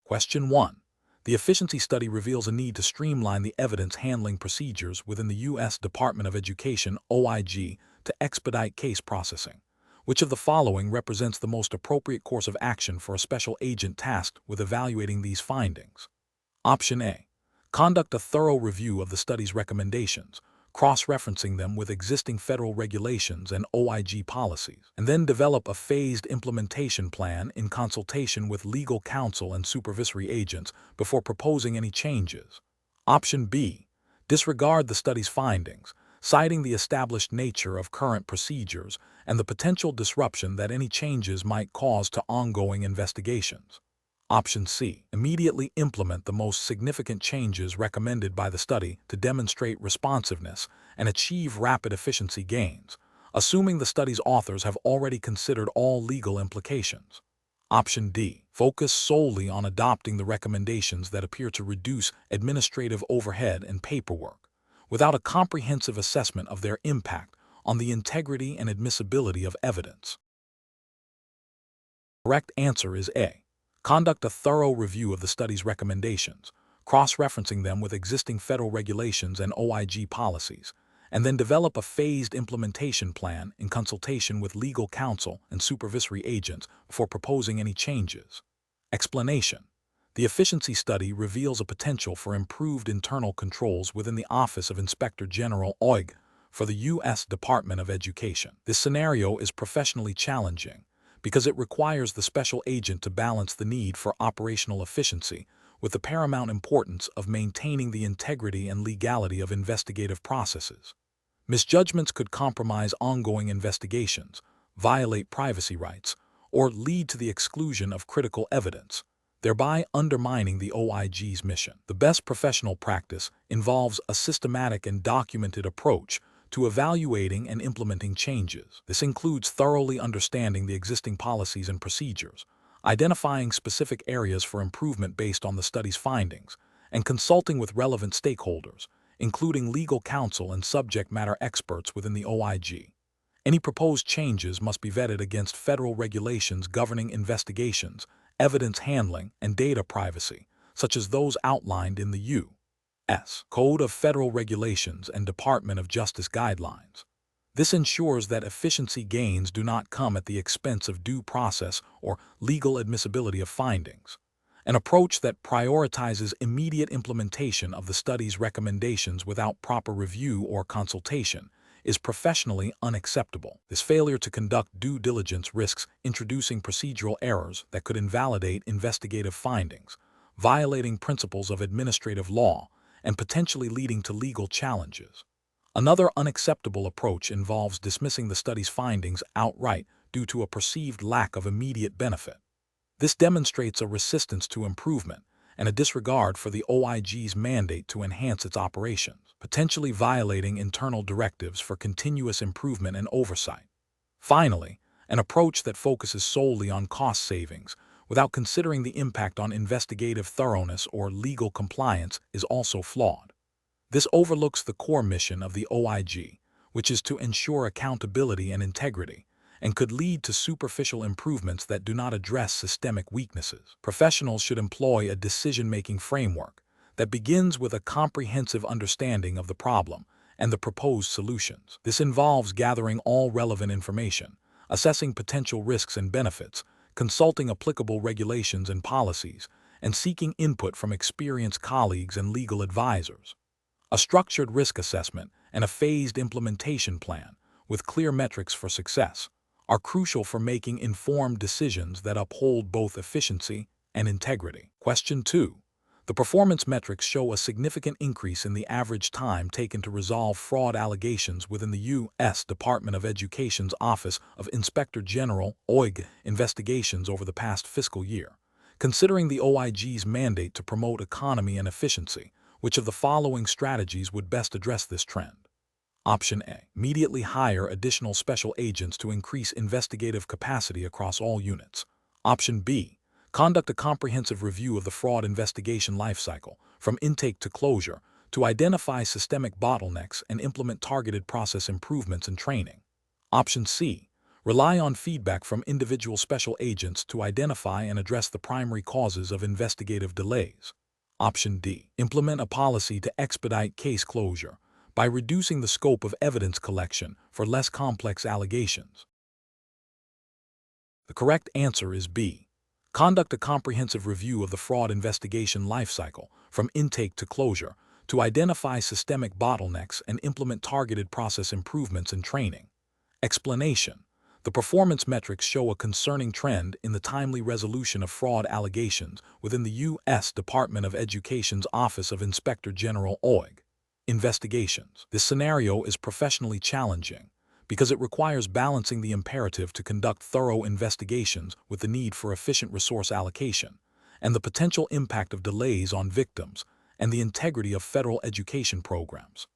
Question 1. The efficiency study reveals a need to streamline the evidence handling procedures within the U.S. Department of Education (OIG) to expedite case processing. Which of the following represents the most appropriate course of action for a special agent tasked with evaluating these findings? Option A. Conduct a thorough review of the study's recommendations, cross-referencing them with existing federal regulations and OIG policies, and then develop a phased implementation plan in consultation with legal counsel and supervisory agents before proposing any changes. Option B. Disregard the study's findings, citing the established nature of current procedures and the potential disruption that any changes might cause to ongoing investigations. Option C. Immediately implement the most significant changes recommended by the study to demonstrate responsiveness and achieve rapid efficiency gains, assuming the study's authors have already considered all legal implications. Option D. Focus solely on adopting the recommendations that appear to reduce administrative overhead and paperwork, without a comprehensive assessment of their impact on the integrity and admissibility of evidence. The correct answer is A. Conduct a thorough review of the study's recommendations, cross-referencing them with existing federal regulations and OIG policies, and then develop a phased implementation plan in consultation with legal counsel and supervisory agents before proposing any changes. Explanation. The efficiency study reveals a potential for improved internal controls within the Office of Inspector General (OIG) for the U.S. Department of Education. This scenario is professionally challenging because it requires the special agent to balance the need for operational efficiency with the paramount importance of maintaining the integrity and legality of investigative processes. Misjudgments could compromise ongoing investigations, violate privacy rights, or lead to the exclusion of critical evidence, thereby undermining the OIG's mission. The best professional practice involves a systematic and documented approach to evaluating and implementing changes. This includes thoroughly understanding the existing policies and procedures, identifying specific areas for improvement based on the study's findings, and consulting with relevant stakeholders, including legal counsel and subject matter experts within the OIG. Any proposed changes must be vetted against federal regulations governing investigations, evidence handling, and data privacy, such as those outlined in the U.S. Code of Federal Regulations and Department of Justice guidelines. This ensures that efficiency gains do not come at the expense of due process or legal admissibility of findings. An approach that prioritizes immediate implementation of the study's recommendations without proper review or consultation is professionally unacceptable. This failure to conduct due diligence risks introducing procedural errors that could invalidate investigative findings, violating principles of administrative law, and potentially leading to legal challenges. Another unacceptable approach involves dismissing the study's findings outright due to a perceived lack of immediate benefit. This demonstrates a resistance to improvement and a disregard for the OIG's mandate to enhance its operations, potentially violating internal directives for continuous improvement and oversight. Finally, an approach that focuses solely on cost savings without considering the impact on investigative thoroughness or legal compliance is also flawed. This overlooks the core mission of the OIG, which is to ensure accountability and integrity, and could lead to superficial improvements that do not address systemic weaknesses. Professionals should employ a decision-making framework that begins with a comprehensive understanding of the problem and the proposed solutions. This involves gathering all relevant information, assessing potential risks and benefits, consulting applicable regulations and policies, and seeking input from experienced colleagues and legal advisors. A structured risk assessment and a phased implementation plan, with clear metrics for success, are crucial for making informed decisions that uphold both efficiency and integrity. Question 2. The performance metrics show a significant increase in the average time taken to resolve fraud allegations within the U.S. Department of Education's Office of Inspector General (OIG) investigations over the past fiscal year. Considering the OIG's mandate to promote economy and efficiency, which of the following strategies would best address this trend? Option A. Immediately hire additional special agents to increase investigative capacity across all units. Option B. Conduct a comprehensive review of the fraud investigation lifecycle, from intake to closure, to identify systemic bottlenecks and implement targeted process improvements and training. Option C. Rely on feedback from individual special agents to identify and address the primary causes of investigative delays. Option D. Implement a policy to expedite case closure by reducing the scope of evidence collection for less complex allegations. The correct answer is B. Conduct a comprehensive review of the fraud investigation lifecycle, from intake to closure, to identify systemic bottlenecks and implement targeted process improvements and training. Explanation: the performance metrics show a concerning trend in the timely resolution of fraud allegations within the U.S. Department of Education's Office of Inspector General OIG investigations. This scenario is professionally challenging because it requires balancing the imperative to conduct thorough investigations with the need for efficient resource allocation and the potential impact of delays on victims and the integrity of federal education programs.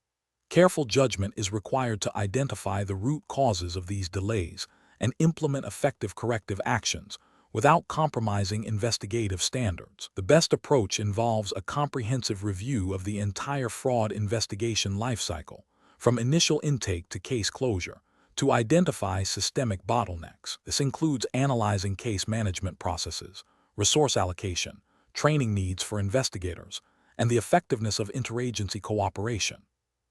Careful judgment is required to identify the root causes of these delays and implement effective corrective actions without compromising investigative standards. The best approach involves a comprehensive review of the entire fraud investigation lifecycle, from initial intake to case closure, to identify systemic bottlenecks. This includes analyzing case management processes, resource allocation, training needs for investigators, and the effectiveness of interagency cooperation.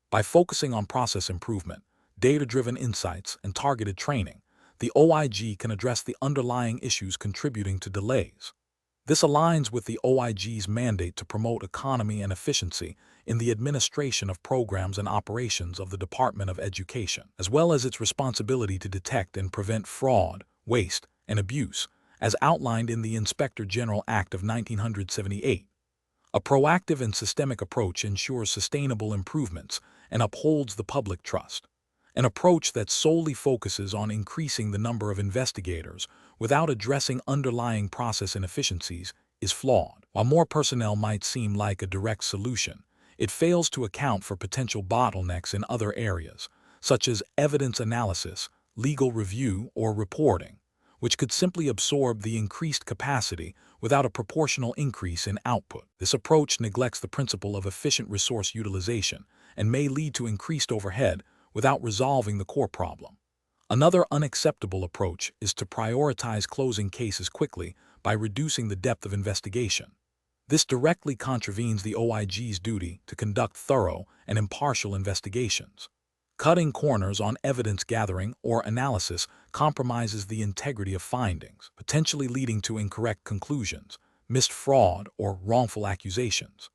By focusing on process improvement, data-driven insights, and targeted training, the OIG can address the underlying issues contributing to delays. This aligns with the OIG's mandate to promote economy and efficiency in the administration of programs and operations of the Department of Education, as well as its responsibility to detect and prevent fraud, waste, and abuse, as outlined in the Inspector General Act of 1978. A proactive and systemic approach ensures sustainable improvements and upholds the public trust. An approach that solely focuses on increasing the number of investigators without addressing underlying process inefficiencies is flawed. While more personnel might seem like a direct solution, it fails to account for potential bottlenecks in other areas, such as evidence analysis, legal review, or reporting, which could simply absorb the increased capacity without a proportional increase in output. This approach neglects the principle of efficient resource utilization and may lead to increased overhead without resolving the core problem. Another unacceptable approach is to prioritize closing cases quickly by reducing the depth of investigation. This directly contravenes the OIG's duty to conduct thorough and impartial investigations. Cutting corners on evidence gathering or analysis compromises the integrity of findings, potentially leading to incorrect conclusions, missed fraud, or wrongful accusations.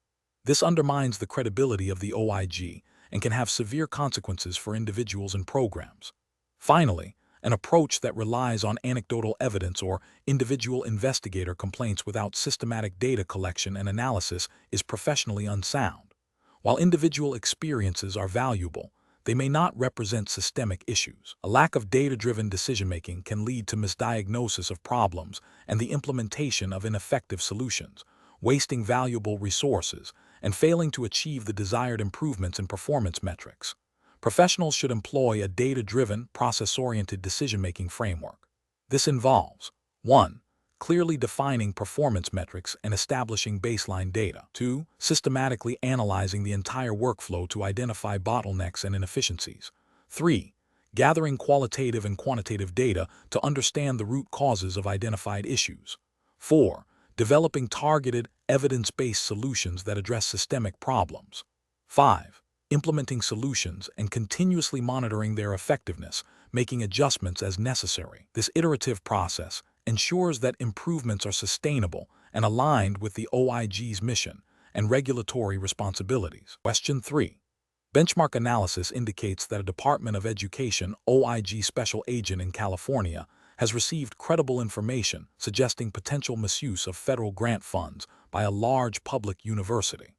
This undermines the credibility of the OIG and can have severe consequences for individuals and programs. Finally, an approach that relies on anecdotal evidence or individual investigator complaints without systematic data collection and analysis is professionally unsound. While individual experiences are valuable, they may not represent systemic issues. A lack of data-driven decision-making can lead to misdiagnosis of problems and the implementation of ineffective solutions, wasting valuable resources and failing to achieve the desired improvements in performance metrics. Professionals should employ a data-driven, process-oriented decision-making framework. This involves 1. Clearly defining performance metrics and establishing baseline data. 2. Systematically analyzing the entire workflow to identify bottlenecks and inefficiencies. 3. Gathering qualitative and quantitative data to understand the root causes of identified issues. 4. Developing targeted, evidence-based solutions that address systemic problems. 5. Implementing solutions and continuously monitoring their effectiveness, making adjustments as necessary. This iterative process ensures that improvements are sustainable and aligned with the OIG's mission and regulatory responsibilities. Question 3. Benchmark analysis indicates that a Department of Education OIG special agent in California has received credible information suggesting potential misuse of federal grant funds by a large public university.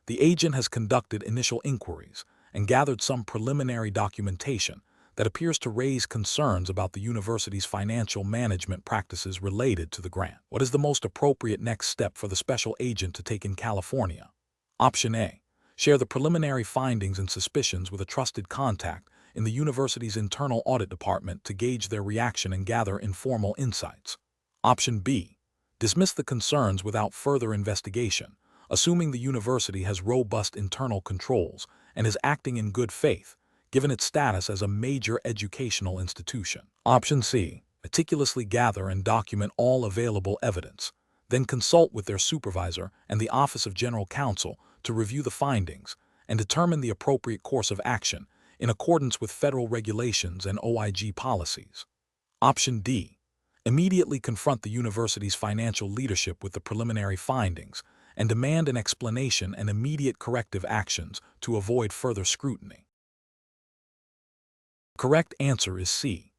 The agent has conducted initial inquiries and gathered some preliminary documentation that appears to raise concerns about the university's financial management practices related to the grant. What is the most appropriate next step for the special agent to take in California? Option A. Share the preliminary findings and suspicions with a trusted contact in the university's internal audit department to gauge their reaction and gather informal insights. Option B. Dismiss the concerns without further investigation, assuming the university has robust internal controls and is acting in good faith, given its status as a major educational institution. Option C. Meticulously gather and document all available evidence, then consult with their supervisor and the Office of General Counsel to review the findings and determine the appropriate course of action in accordance with federal regulations and OIG policies. Option D. Immediately confront the university's financial leadership with the preliminary findings and demand an explanation and immediate corrective actions to avoid further scrutiny. The correct answer is C.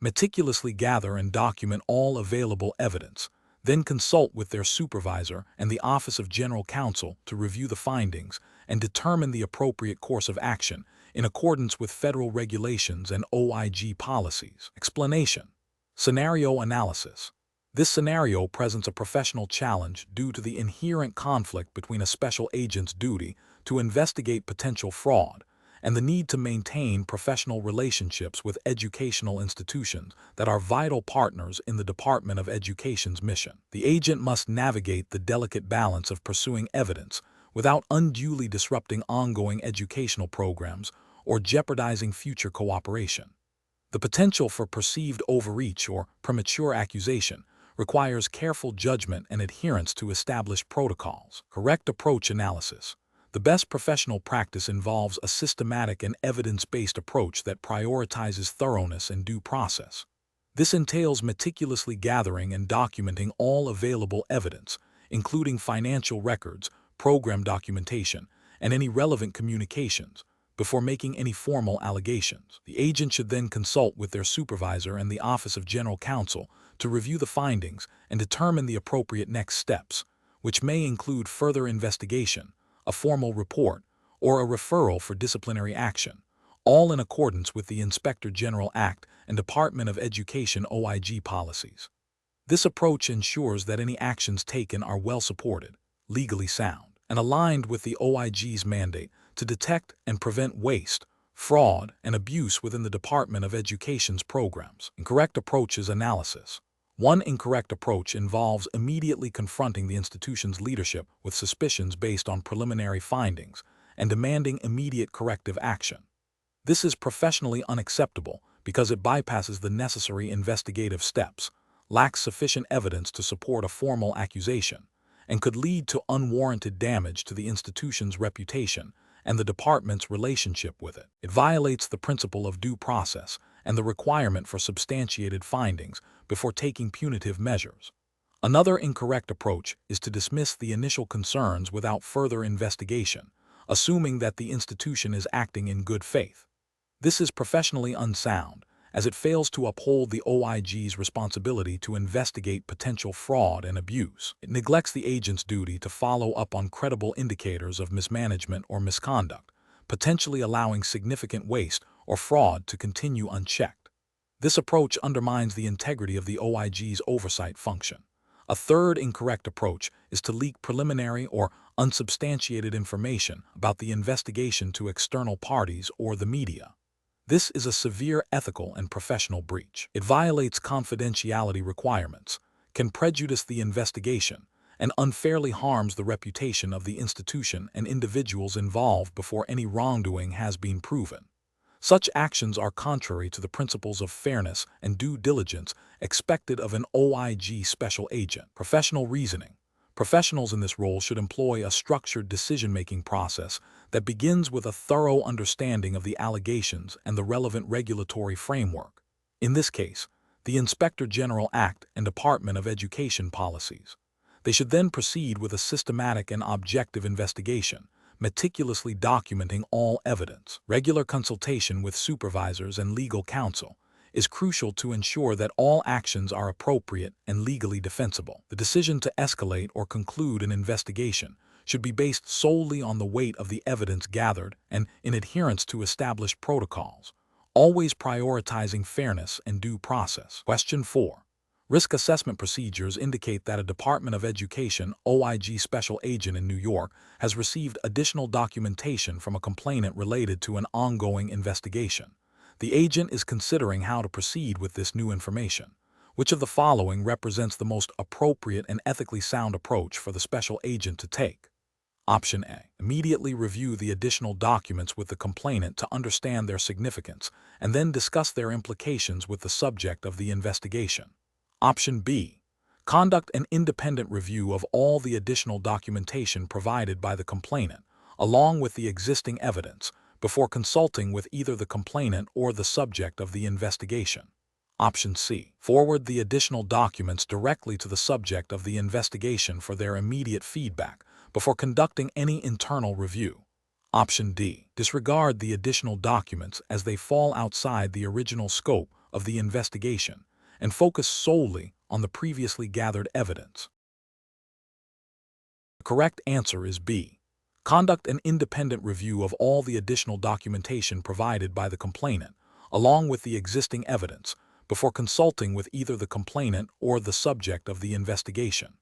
Meticulously gather and document all available evidence, then consult with their supervisor and the Office of General Counsel to review the findings and determine the appropriate course of action in accordance with federal regulations and OIG policies. Explanation. Scenario analysis. This scenario presents a professional challenge due to the inherent conflict between a special agent's duty to investigate potential fraud and the need to maintain professional relationships with educational institutions that are vital partners in the Department of Education's mission. The agent must navigate the delicate balance of pursuing evidence without unduly disrupting ongoing educational programs or jeopardizing future cooperation. The potential for perceived overreach or premature accusation requires careful judgment and adherence to established protocols. Correct approach analysis. The best professional practice involves a systematic and evidence-based approach that prioritizes thoroughness and due process. This entails meticulously gathering and documenting all available evidence, including financial records, program documentation, and any relevant communications, before making any formal allegations. The agent should then consult with their supervisor and the Office of General Counsel to review the findings and determine the appropriate next steps, which may include further investigation, a formal report, or a referral for disciplinary action, all in accordance with the Inspector General Act and Department of Education OIG policies. This approach ensures that any actions taken are well supported, legally sound, and aligned with the OIG's mandate to detect and prevent waste, fraud, and abuse within the Department of Education's programs. Incorrect approaches analysis. One incorrect approach involves immediately confronting the institution's leadership with suspicions based on preliminary findings and demanding immediate corrective action. This is professionally unacceptable because it bypasses the necessary investigative steps, lacks sufficient evidence to support a formal accusation, and could lead to unwarranted damage to the institution's reputation and the department's relationship with it. It violates the principle of due process and the requirement for substantiated findings before taking punitive measures. Another incorrect approach is to dismiss the initial concerns without further investigation, assuming that the institution is acting in good faith. This is professionally unsound, as it fails to uphold the OIG's responsibility to investigate potential fraud and abuse. It neglects the agent's duty to follow up on credible indicators of mismanagement or misconduct, potentially allowing significant waste or fraud to continue unchecked. This approach undermines the integrity of the OIG's oversight function. A third incorrect approach is to leak preliminary or unsubstantiated information about the investigation to external parties or the media. This is a severe ethical and professional breach. It violates confidentiality requirements, can prejudice the investigation, and unfairly harms the reputation of the institution and individuals involved before any wrongdoing has been proven. Such actions are contrary to the principles of fairness and due diligence expected of an OIG special agent. Professional reasoning. Professionals in this role should employ a structured decision-making process that begins with a thorough understanding of the allegations and the relevant regulatory framework. In this case, the Inspector General Act and Department of Education policies. They should then proceed with a systematic and objective investigation, meticulously documenting all evidence. Regular consultation with supervisors and legal counsel is crucial to ensure that all actions are appropriate and legally defensible. The decision to escalate or conclude an investigation should be based solely on the weight of the evidence gathered and in adherence to established protocols, always prioritizing fairness and due process. Question 4. Risk assessment procedures indicate that a Department of Education OIG special agent in New York has received additional documentation from a complainant related to an ongoing investigation. The agent is considering how to proceed with this new information. Which of the following represents the most appropriate and ethically sound approach for the special agent to take? Option A. Immediately review the additional documents with the complainant to understand their significance, and then discuss their implications with the subject of the investigation. Option B. Conduct an independent review of all the additional documentation provided by the complainant, along with the existing evidence, before consulting with either the complainant or the subject of the investigation. Option C. Forward the additional documents directly to the subject of the investigation for their immediate feedback before conducting any internal review. Option D. Disregard the additional documents as they fall outside the original scope of the investigation and focus solely on the previously gathered evidence. The correct answer is B. Conduct an independent review of all the additional documentation provided by the complainant, along with the existing evidence, before consulting with either the complainant or the subject of the investigation.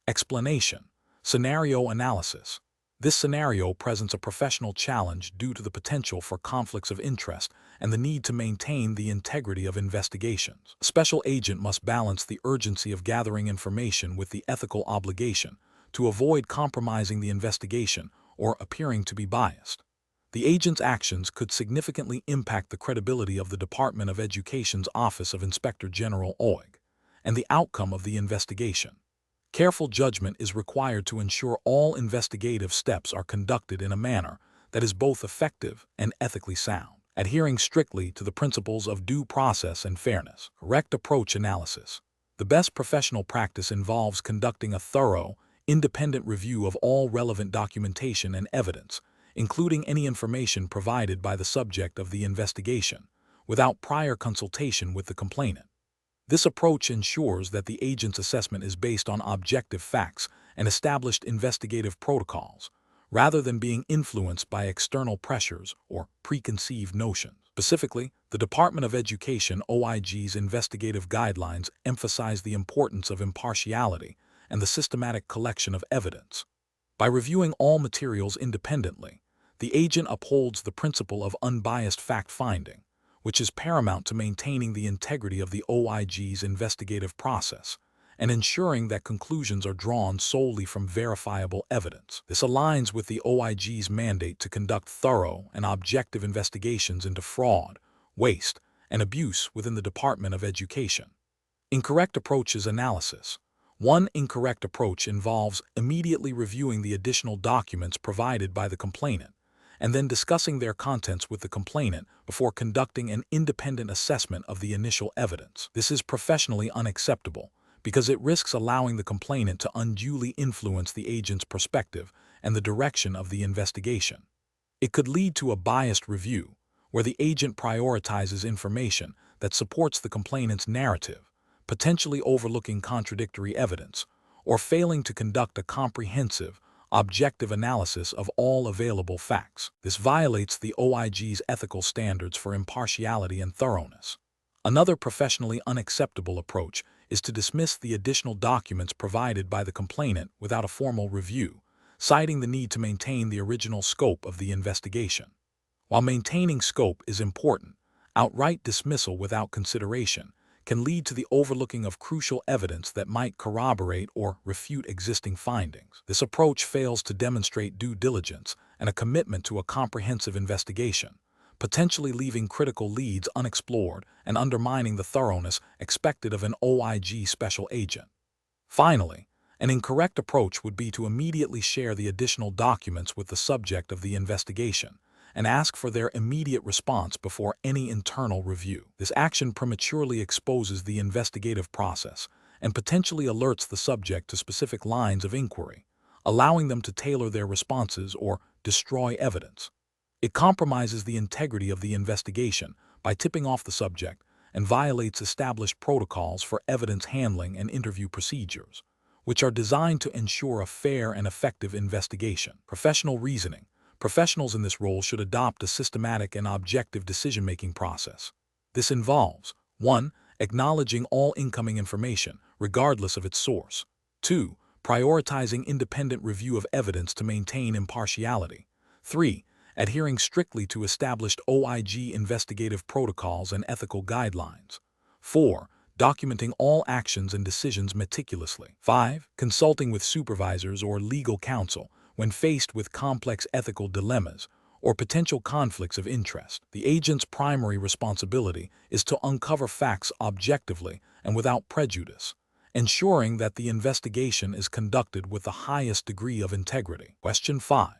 Explanation. Scenario analysis. This scenario presents a professional challenge due to the potential for conflicts of interest and the need to maintain the integrity of investigations. A special agent must balance the urgency of gathering information with the ethical obligation to avoid compromising the investigation or appearing to be biased. The agent's actions could significantly impact the credibility of the Department of Education's Office of Inspector General (OIG) and the outcome of the investigation. Careful judgment is required to ensure all investigative steps are conducted in a manner that is both effective and ethically sound, adhering strictly to the principles of due process and fairness. Correct approach analysis. The best professional practice involves conducting a thorough, independent review of all relevant documentation and evidence, including any information provided by the subject of the investigation, without prior consultation with the complainant. This approach ensures that the agent's assessment is based on objective facts and established investigative protocols, rather than being influenced by external pressures or preconceived notions. Specifically, the Department of Education (OIG's) investigative guidelines emphasize the importance of impartiality and the systematic collection of evidence. By reviewing all materials independently, the agent upholds the principle of unbiased fact-finding, which is paramount to maintaining the integrity of the OIG's investigative process and ensuring that conclusions are drawn solely from verifiable evidence. This aligns with the OIG's mandate to conduct thorough and objective investigations into fraud, waste, and abuse within the Department of Education. Incorrect approaches analysis. One incorrect approach involves immediately reviewing the additional documents provided by the complainant, and then discussing their contents with the complainant before conducting an independent assessment of the initial evidence. This is professionally unacceptable because it risks allowing the complainant to unduly influence the agent's perspective and the direction of the investigation. It could lead to a biased review, where the agent prioritizes information that supports the complainant's narrative, potentially overlooking contradictory evidence, or failing to conduct a comprehensive, objective analysis of all available facts. This violates the OIG's ethical standards for impartiality and thoroughness. Another professionally unacceptable approach is to dismiss the additional documents provided by the complainant without a formal review, citing the need to maintain the original scope of the investigation. While maintaining scope is important, outright dismissal without consideration can lead to the overlooking of crucial evidence that might corroborate or refute existing findings. This approach fails to demonstrate due diligence and a commitment to a comprehensive investigation, potentially leaving critical leads unexplored and undermining the thoroughness expected of an OIG special agent. Finally, an incorrect approach would be to immediately share the additional documents with the subject of the investigation and ask for their immediate response before any internal review. This action prematurely exposes the investigative process and potentially alerts the subject to specific lines of inquiry, allowing them to tailor their responses or destroy evidence. It compromises the integrity of the investigation by tipping off the subject and violates established protocols for evidence handling and interview procedures, which are designed to ensure a fair and effective investigation. Professional reasoning. Professionals in this role should adopt a systematic and objective decision-making process. This involves 1. Acknowledging all incoming information, regardless of its source. 2. Prioritizing independent review of evidence to maintain impartiality. 3. Adhering strictly to established OIG investigative protocols and ethical guidelines. 4. Documenting all actions and decisions meticulously. 5. Consulting with supervisors or legal counsel when faced with complex ethical dilemmas or potential conflicts of interest. The agent's primary responsibility is to uncover facts objectively and without prejudice, ensuring that the investigation is conducted with the highest degree of integrity. Question 5.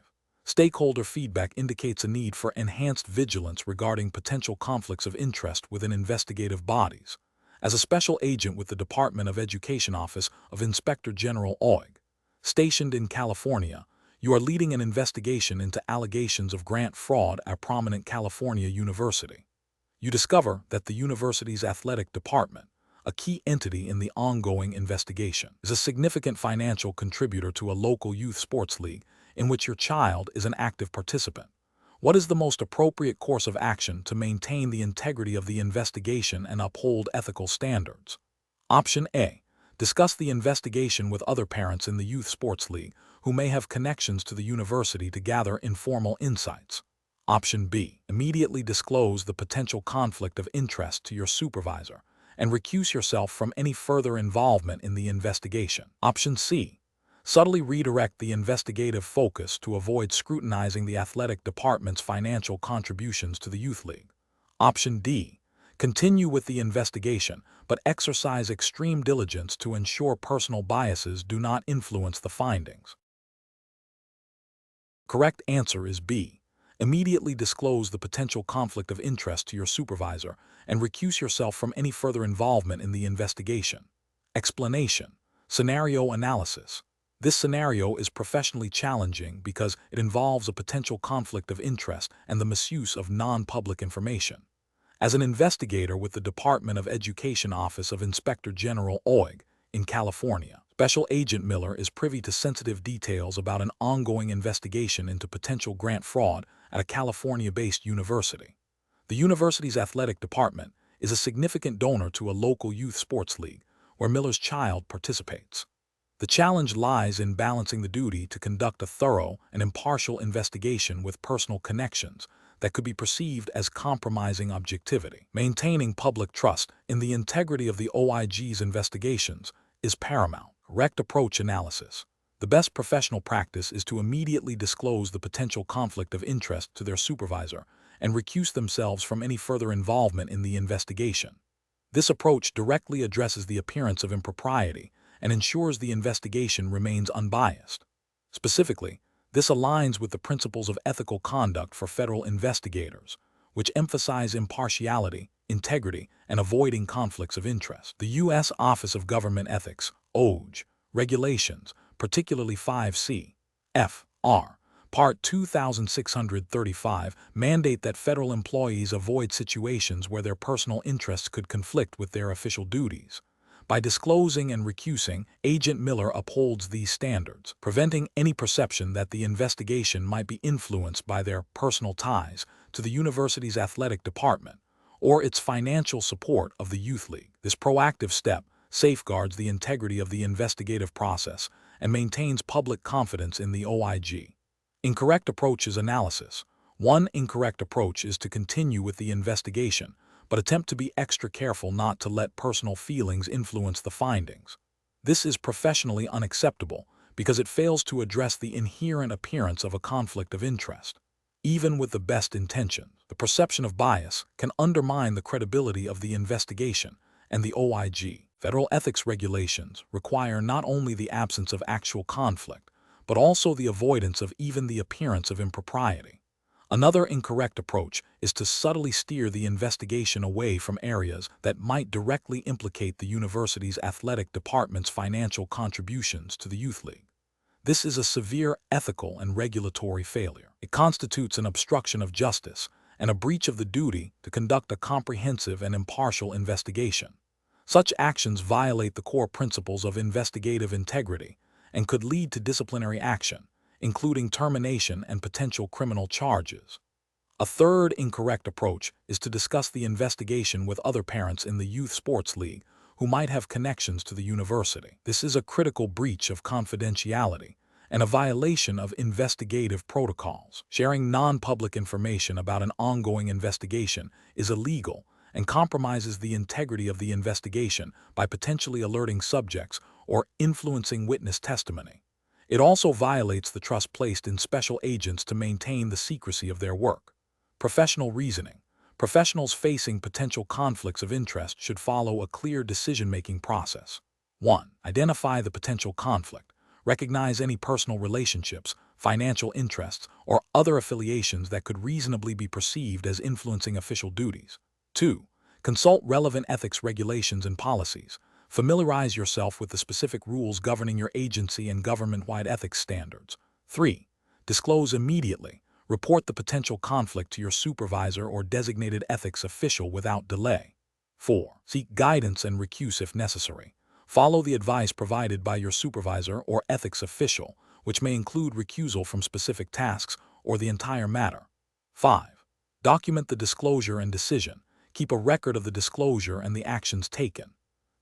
Stakeholder feedback indicates a need for enhanced vigilance regarding potential conflicts of interest within investigative bodies. As a special agent with the Department of Education Office of Inspector General OIG, stationed in California, you are leading an investigation into allegations of grant fraud at a prominent California university. You discover that the university's athletic department, a key entity in the ongoing investigation, is a significant financial contributor to a local youth sports league in which your child is an active participant. What is the most appropriate course of action to maintain the integrity of the investigation and uphold ethical standards? Option A. Discuss the investigation with other parents in the youth sports league who may have connections to the university to gather informal insights. Option B. Immediately disclose the potential conflict of interest to your supervisor and recuse yourself from any further involvement in the investigation. Option C. Subtly redirect the investigative focus to avoid scrutinizing the athletic department's financial contributions to the youth league. Option D. Continue with the investigation, but exercise extreme diligence to ensure personal biases do not influence the findings. Correct answer is B. Immediately disclose the potential conflict of interest to your supervisor and recuse yourself from any further involvement in the investigation. Explanation. Scenario analysis. This scenario is professionally challenging because it involves a potential conflict of interest and the misuse of non-public information. As an investigator with the Department of Education Office of Inspector General OIG in California, Special Agent Miller is privy to sensitive details about an ongoing investigation into potential grant fraud at a California-based university. The university's athletic department is a significant donor to a local youth sports league where Miller's child participates. The challenge lies in balancing the duty to conduct a thorough and impartial investigation with personal connections that could be perceived as compromising objectivity. Maintaining public trust in the integrity of the OIG's investigations is paramount. Correct approach analysis. The best professional practice is to immediately disclose the potential conflict of interest to their supervisor and recuse themselves from any further involvement in the investigation. This approach directly addresses the appearance of impropriety and ensures the investigation remains unbiased. Specifically, this aligns with the principles of ethical conduct for federal investigators, which emphasize impartiality, integrity, and avoiding conflicts of interest. The U.S. Office of Government Ethics, OIG, regulations, particularly 5 CFR, Part 2635, mandate that federal employees avoid situations where their personal interests could conflict with their official duties. By disclosing and recusing, Agent Miller upholds these standards, preventing any perception that the investigation might be influenced by their personal ties to the university's athletic department or its financial support of the youth league. This proactive step safeguards the integrity of the investigative process and maintains public confidence in the OIG. Incorrect approaches analysis. One incorrect approach is to continue with the investigation, but attempt to be extra careful not to let personal feelings influence the findings. This is professionally unacceptable because it fails to address the inherent appearance of a conflict of interest. Even with the best intentions, the perception of bias can undermine the credibility of the investigation and the OIG. Federal ethics regulations require not only the absence of actual conflict, but also the avoidance of even the appearance of impropriety. Another incorrect approach is to subtly steer the investigation away from areas that might directly implicate the university's athletic department's financial contributions to the youth league. This is a severe ethical and regulatory failure. It constitutes an obstruction of justice and a breach of the duty to conduct a comprehensive and impartial investigation. Such actions violate the core principles of investigative integrity and could lead to disciplinary action, including termination and potential criminal charges. A third incorrect approach is to discuss the investigation with other parents in the youth sports league who might have connections to the university. This is a critical breach of confidentiality and a violation of investigative protocols. Sharing non-public information about an ongoing investigation is illegal and compromises the integrity of the investigation by potentially alerting subjects or influencing witness testimony. It also violates the trust placed in special agents to maintain the secrecy of their work. Professional reasoning. Professionals facing potential conflicts of interest should follow a clear decision-making process. 1. Identify the potential conflict. Recognize any personal relationships, financial interests, or other affiliations that could reasonably be perceived as influencing official duties. 2. Consult relevant ethics regulations and policies. Familiarize yourself with the specific rules governing your agency and government-wide ethics standards. 3. Disclose immediately. Report the potential conflict to your supervisor or designated ethics official without delay. 4. Seek guidance and recuse if necessary. Follow the advice provided by your supervisor or ethics official, which may include recusal from specific tasks or the entire matter. 5. Document the disclosure and decision. Keep a record of the disclosure and the actions taken.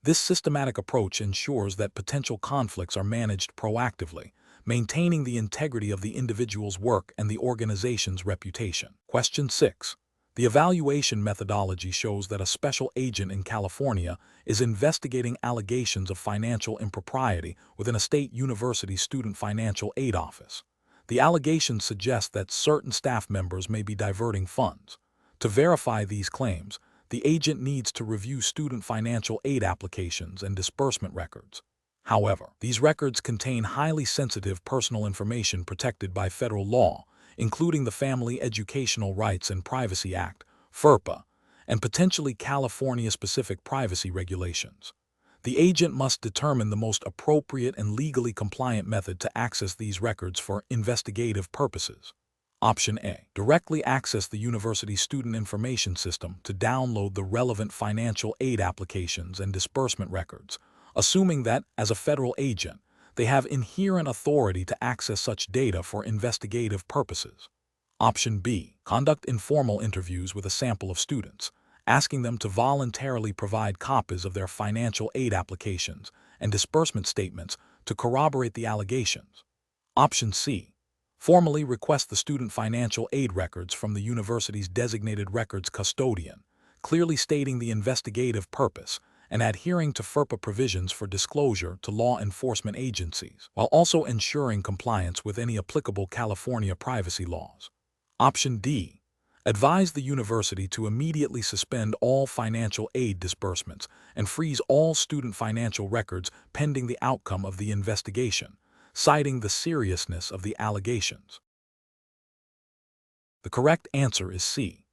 This systematic approach ensures that potential conflicts are managed proactively, maintaining the integrity of the individual's work and the organization's reputation. Question 6. The evaluation methodology shows that a special agent in California is investigating allegations of financial impropriety within a state university student financial aid office. The allegations suggest that certain staff members may be diverting funds. To verify these claims, the agent needs to review student financial aid applications and disbursement records. However, these records contain highly sensitive personal information protected by federal law, including the Family Educational Rights and Privacy Act, FERPA, and potentially California-specific privacy regulations. The agent must determine the most appropriate and legally compliant method to access these records for investigative purposes. Option A. Directly access the university student information system to download the relevant financial aid applications and disbursement records, assuming that, as a federal agent, they have inherent authority to access such data for investigative purposes. Option B. Conduct informal interviews with a sample of students, asking them to voluntarily provide copies of their financial aid applications and disbursement statements to corroborate the allegations. Option C. Formally request the student financial aid records from the university's designated records custodian, clearly stating the investigative purpose and adhering to FERPA provisions for disclosure to law enforcement agencies, while also ensuring compliance with any applicable California privacy laws. Option D. Advise the university to immediately suspend all financial aid disbursements and freeze all student financial records pending the outcome of the investigation, citing the seriousness of the allegations. The correct answer is C.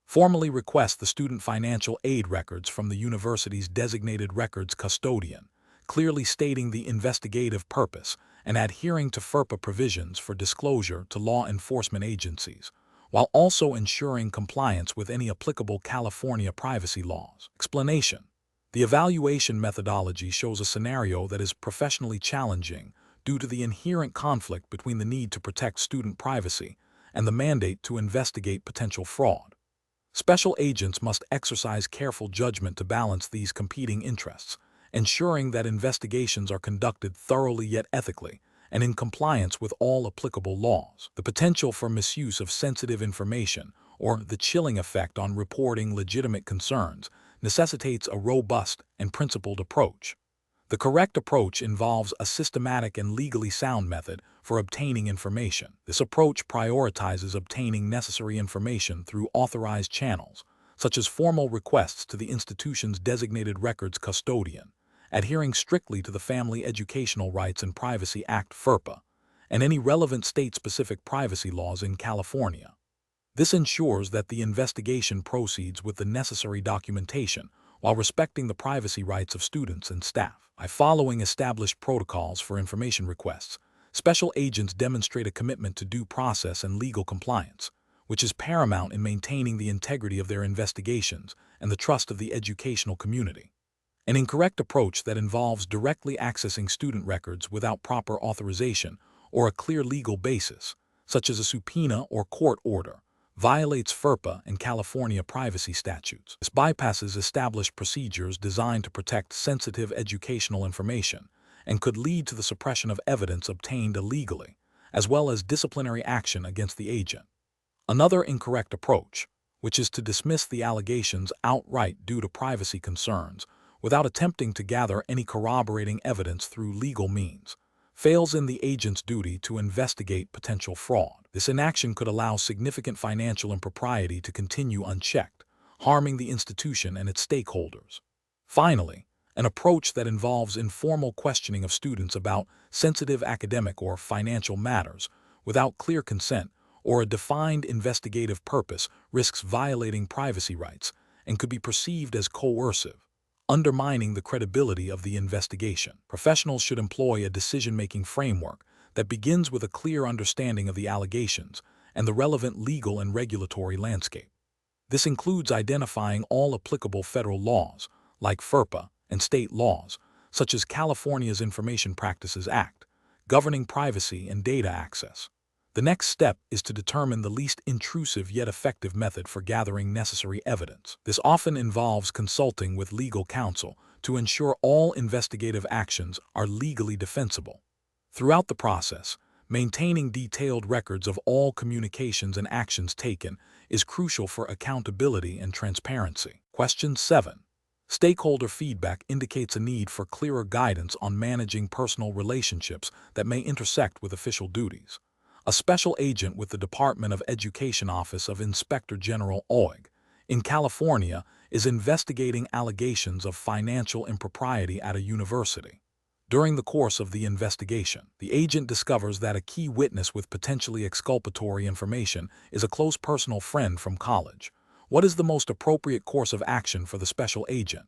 Formally request the student financial aid records from the university's designated records custodian, clearly stating the investigative purpose and adhering to FERPA provisions for disclosure to law enforcement agencies, while also ensuring compliance with any applicable California privacy laws. Explanation. The evaluation methodology shows a scenario that is professionally challenging due to the inherent conflict between the need to protect student privacy and the mandate to investigate potential fraud. Special agents must exercise careful judgment to balance these competing interests, ensuring that investigations are conducted thoroughly yet ethically and in compliance with all applicable laws. The potential for misuse of sensitive information, or the chilling effect on reporting legitimate concerns, necessitates a robust and principled approach. The correct approach involves a systematic and legally sound method for obtaining information. This approach prioritizes obtaining necessary information through authorized channels, such as formal requests to the institution's designated records custodian, adhering strictly to the Family Educational Rights and Privacy Act (FERPA) and any relevant state-specific privacy laws in California. This ensures that the investigation proceeds with the necessary documentation while respecting the privacy rights of students and staff. By following established protocols for information requests, special agents demonstrate a commitment to due process and legal compliance, which is paramount in maintaining the integrity of their investigations and the trust of the educational community. An incorrect approach that involves directly accessing student records without proper authorization or a clear legal basis, such as a subpoena or court order, violates FERPA and California privacy statutes. This bypasses established procedures designed to protect sensitive educational information and could lead to the suppression of evidence obtained illegally, as well as disciplinary action against the agent. Another incorrect approach, which is to dismiss the allegations outright due to privacy concerns without attempting to gather any corroborating evidence through legal means, fails in the agent's duty to investigate potential fraud. This inaction could allow significant financial impropriety to continue unchecked, harming the institution and its stakeholders. Finally, an approach that involves informal questioning of students about sensitive academic or financial matters without clear consent or a defined investigative purpose risks violating privacy rights and could be perceived as coercive, undermining the credibility of the investigation. Professionals should employ a decision-making framework that begins with a clear understanding of the allegations and the relevant legal and regulatory landscape. This includes identifying all applicable federal laws, like FERPA, and state laws, such as California's Information Practices Act, governing privacy and data access. The next step is to determine the least intrusive yet effective method for gathering necessary evidence. This often involves consulting with legal counsel to ensure all investigative actions are legally defensible. Throughout the process, maintaining detailed records of all communications and actions taken is crucial for accountability and transparency. Question 7. Stakeholder feedback indicates a need for clearer guidance on managing personal relationships that may intersect with official duties. A special agent with the Department of Education Office of Inspector General OIG in California is investigating allegations of financial impropriety at a university. During the course of the investigation, the agent discovers that a key witness with potentially exculpatory information is a close personal friend from college. What is the most appropriate course of action for the special agent?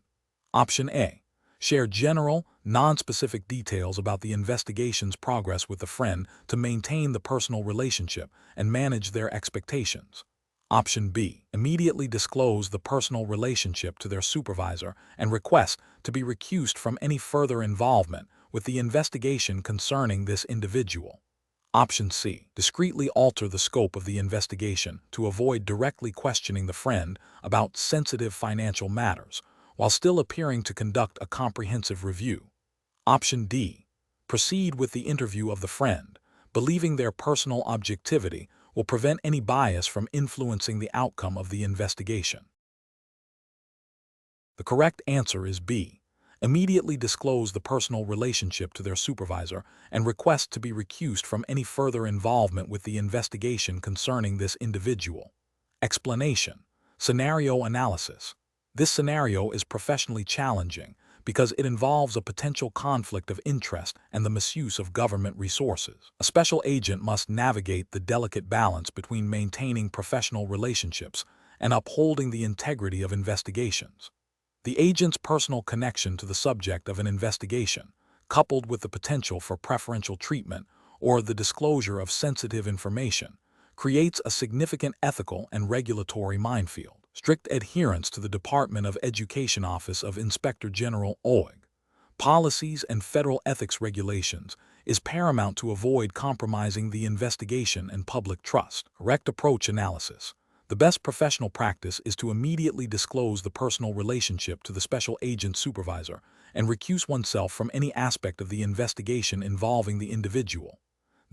Option A. Share general, non-specific details about the investigation's progress with the friend to maintain the personal relationship and manage their expectations. Option B. Immediately disclose the personal relationship to their supervisor and request to be recused from any further involvement with the investigation concerning this individual. Option C. Discreetly alter the scope of the investigation to avoid directly questioning the friend about sensitive financial matters, while still appearing to conduct a comprehensive review. Option D. Proceed with the interview of the friend, believing their personal objectivity will prevent any bias from influencing the outcome of the investigation. The correct answer is B. Immediately disclose the personal relationship to their supervisor and request to be recused from any further involvement with the investigation concerning this individual. Explanation. Scenario analysis. This scenario is professionally challenging because it involves a potential conflict of interest and the misuse of government resources. A special agent must navigate the delicate balance between maintaining professional relationships and upholding the integrity of investigations. The agent's personal connection to the subject of an investigation, coupled with the potential for preferential treatment or the disclosure of sensitive information, creates a significant ethical and regulatory minefield. Strict adherence to the Department of Education Office of Inspector General OIG policies and federal ethics regulations is paramount to avoid compromising the investigation and public trust. Correct approach analysis. The best professional practice is to immediately disclose the personal relationship to the special agent's supervisor and recuse oneself from any aspect of the investigation involving the individual.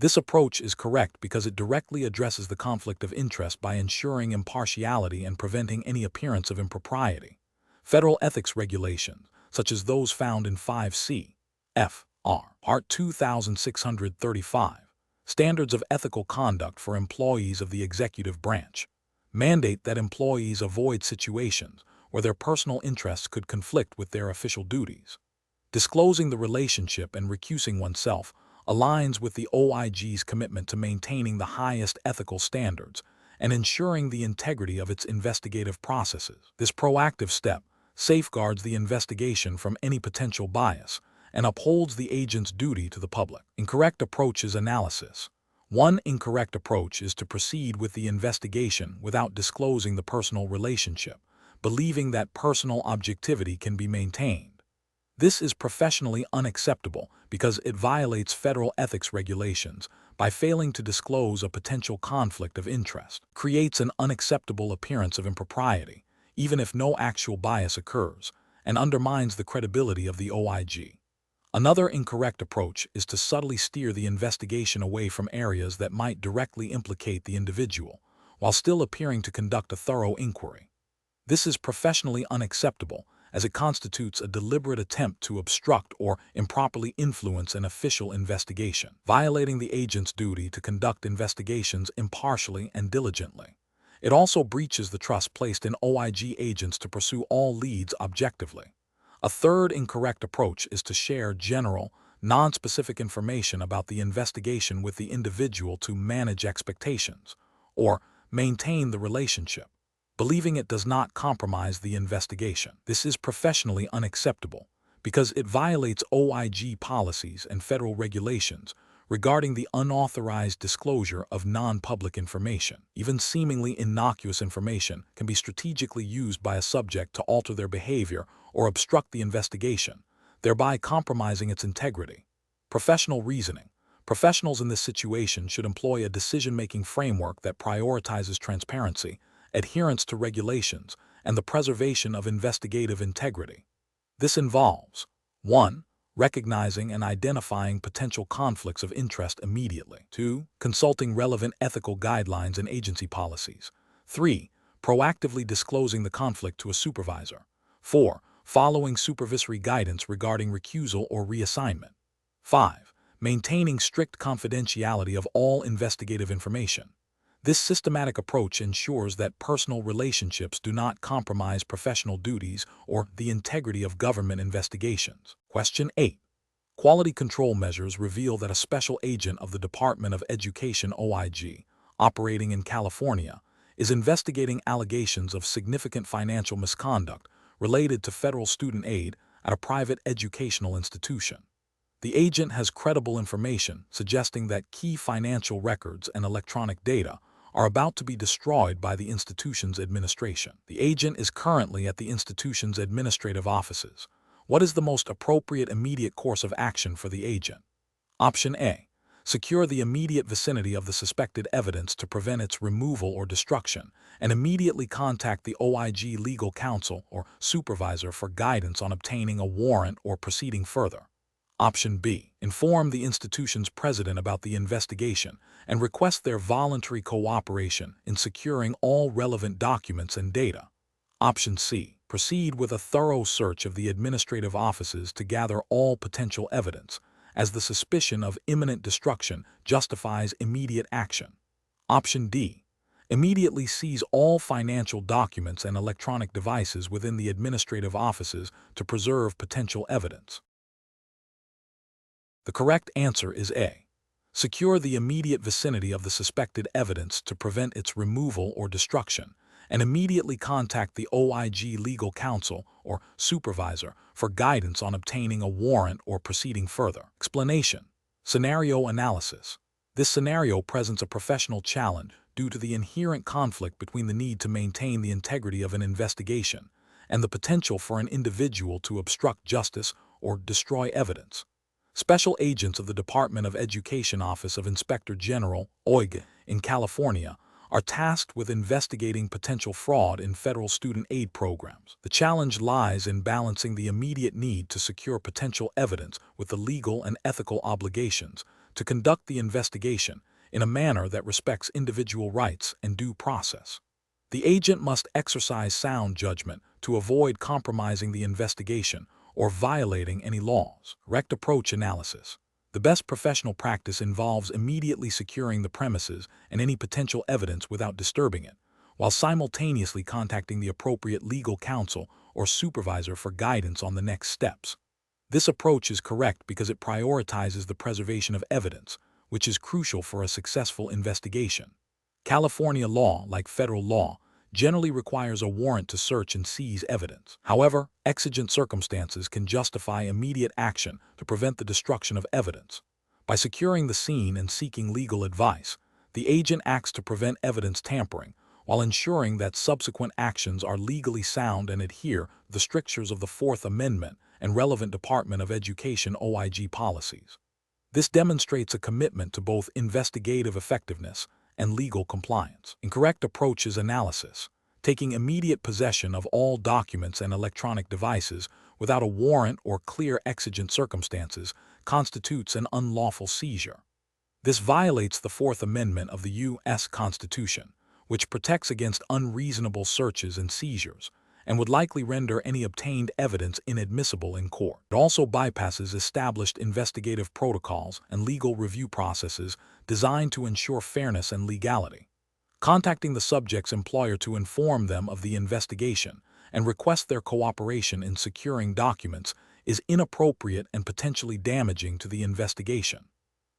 This approach is correct because it directly addresses the conflict of interest by ensuring impartiality and preventing any appearance of impropriety. Federal ethics regulations, such as those found in 5 C.F.R. Part 2635, Standards of Ethical Conduct for Employees of the Executive Branch, mandate that employees avoid situations where their personal interests could conflict with their official duties. Disclosing the relationship and recusing oneself aligns with the OIG's commitment to maintaining the highest ethical standards and ensuring the integrity of its investigative processes. This proactive step safeguards the investigation from any potential bias and upholds the agent's duty to the public. Incorrect approach is analysis. One incorrect approach is to proceed with the investigation without disclosing the personal relationship, believing that personal objectivity can be maintained. This is professionally unacceptable because it violates federal ethics regulations by failing to disclose a potential conflict of interest, creates an unacceptable appearance of impropriety, even if no actual bias occurs, and undermines the credibility of the OIG. Another incorrect approach is to subtly steer the investigation away from areas that might directly implicate the individual, while still appearing to conduct a thorough inquiry. This is professionally unacceptable as it constitutes a deliberate attempt to obstruct or improperly influence an official investigation, violating the agent's duty to conduct investigations impartially and diligently. It also breaches the trust placed in OIG agents to pursue all leads objectively. A third incorrect approach is to share general, non-specific information about the investigation with the individual to manage expectations or maintain the relationship, believing it does not compromise the investigation. This is professionally unacceptable because it violates OIG policies and federal regulations regarding the unauthorized disclosure of non-public information. Even seemingly innocuous information can be strategically used by a subject to alter their behavior or obstruct the investigation, thereby compromising its integrity. Professional reasoning. Professionals in this situation should employ a decision-making framework that prioritizes transparency, adherence to regulations, and the preservation of investigative integrity. This involves 1. Recognizing and identifying potential conflicts of interest immediately. 2. Consulting relevant ethical guidelines and agency policies. 3. Proactively disclosing the conflict to a supervisor. 4. Following supervisory guidance regarding recusal or reassignment. 5. Maintaining strict confidentiality of all investigative information. This systematic approach ensures that personal relationships do not compromise professional duties or the integrity of government investigations. Question 8. Quality control measures reveal that a special agent of the Department of Education OIG, operating in California, is investigating allegations of significant financial misconduct related to federal student aid at a private educational institution. The agent has credible information suggesting that key financial records and electronic data are about to be destroyed by the institution's administration. The agent is currently at the institution's administrative offices. What is the most appropriate immediate course of action for the agent? Option A. Secure the immediate vicinity of the suspected evidence to prevent its removal or destruction, and immediately contact the OIG legal counsel or supervisor for guidance on obtaining a warrant or proceeding further. Option B. Inform the institution's president about the investigation and request their voluntary cooperation in securing all relevant documents and data. Option C. Proceed with a thorough search of the administrative offices to gather all potential evidence, as the suspicion of imminent destruction justifies immediate action. Option D. Immediately seize all financial documents and electronic devices within the administrative offices to preserve potential evidence. The correct answer is A. Secure the immediate vicinity of the suspected evidence to prevent its removal or destruction, and immediately contact the OIG legal counsel or supervisor for guidance on obtaining a warrant or proceeding further. Explanation. Scenario analysis. This scenario presents a professional challenge due to the inherent conflict between the need to maintain the integrity of an investigation and the potential for an individual to obstruct justice or destroy evidence. Special agents of the Department of Education Office of Inspector General, OIG, in California, are tasked with investigating potential fraud in federal student aid programs. The challenge lies in balancing the immediate need to secure potential evidence with the legal and ethical obligations to conduct the investigation in a manner that respects individual rights and due process. The agent must exercise sound judgment to avoid compromising the investigation or violating any laws. Correct approach analysis. The best professional practice involves immediately securing the premises and any potential evidence without disturbing it, while simultaneously contacting the appropriate legal counsel or supervisor for guidance on the next steps. This approach is correct because it prioritizes the preservation of evidence, which is crucial for a successful investigation. California law, like federal law, generally requires a warrant to search and seize evidence. However, exigent circumstances can justify immediate action to prevent the destruction of evidence. By securing the scene and seeking legal advice, the agent acts to prevent evidence tampering, while ensuring that subsequent actions are legally sound and adhere to the strictures of the Fourth Amendment and relevant Department of Education OIG policies. This demonstrates a commitment to both investigative effectiveness and legal compliance. Incorrect approach is analysis. Taking immediate possession of all documents and electronic devices without a warrant or clear exigent circumstances constitutes an unlawful seizure. This violates the Fourth Amendment of the U.S. Constitution, which protects against unreasonable searches and seizures, and would likely render any obtained evidence inadmissible in court. It also bypasses established investigative protocols and legal review processes designed to ensure fairness and legality. Contacting the subject's employer to inform them of the investigation and request their cooperation in securing documents is inappropriate and potentially damaging to the investigation.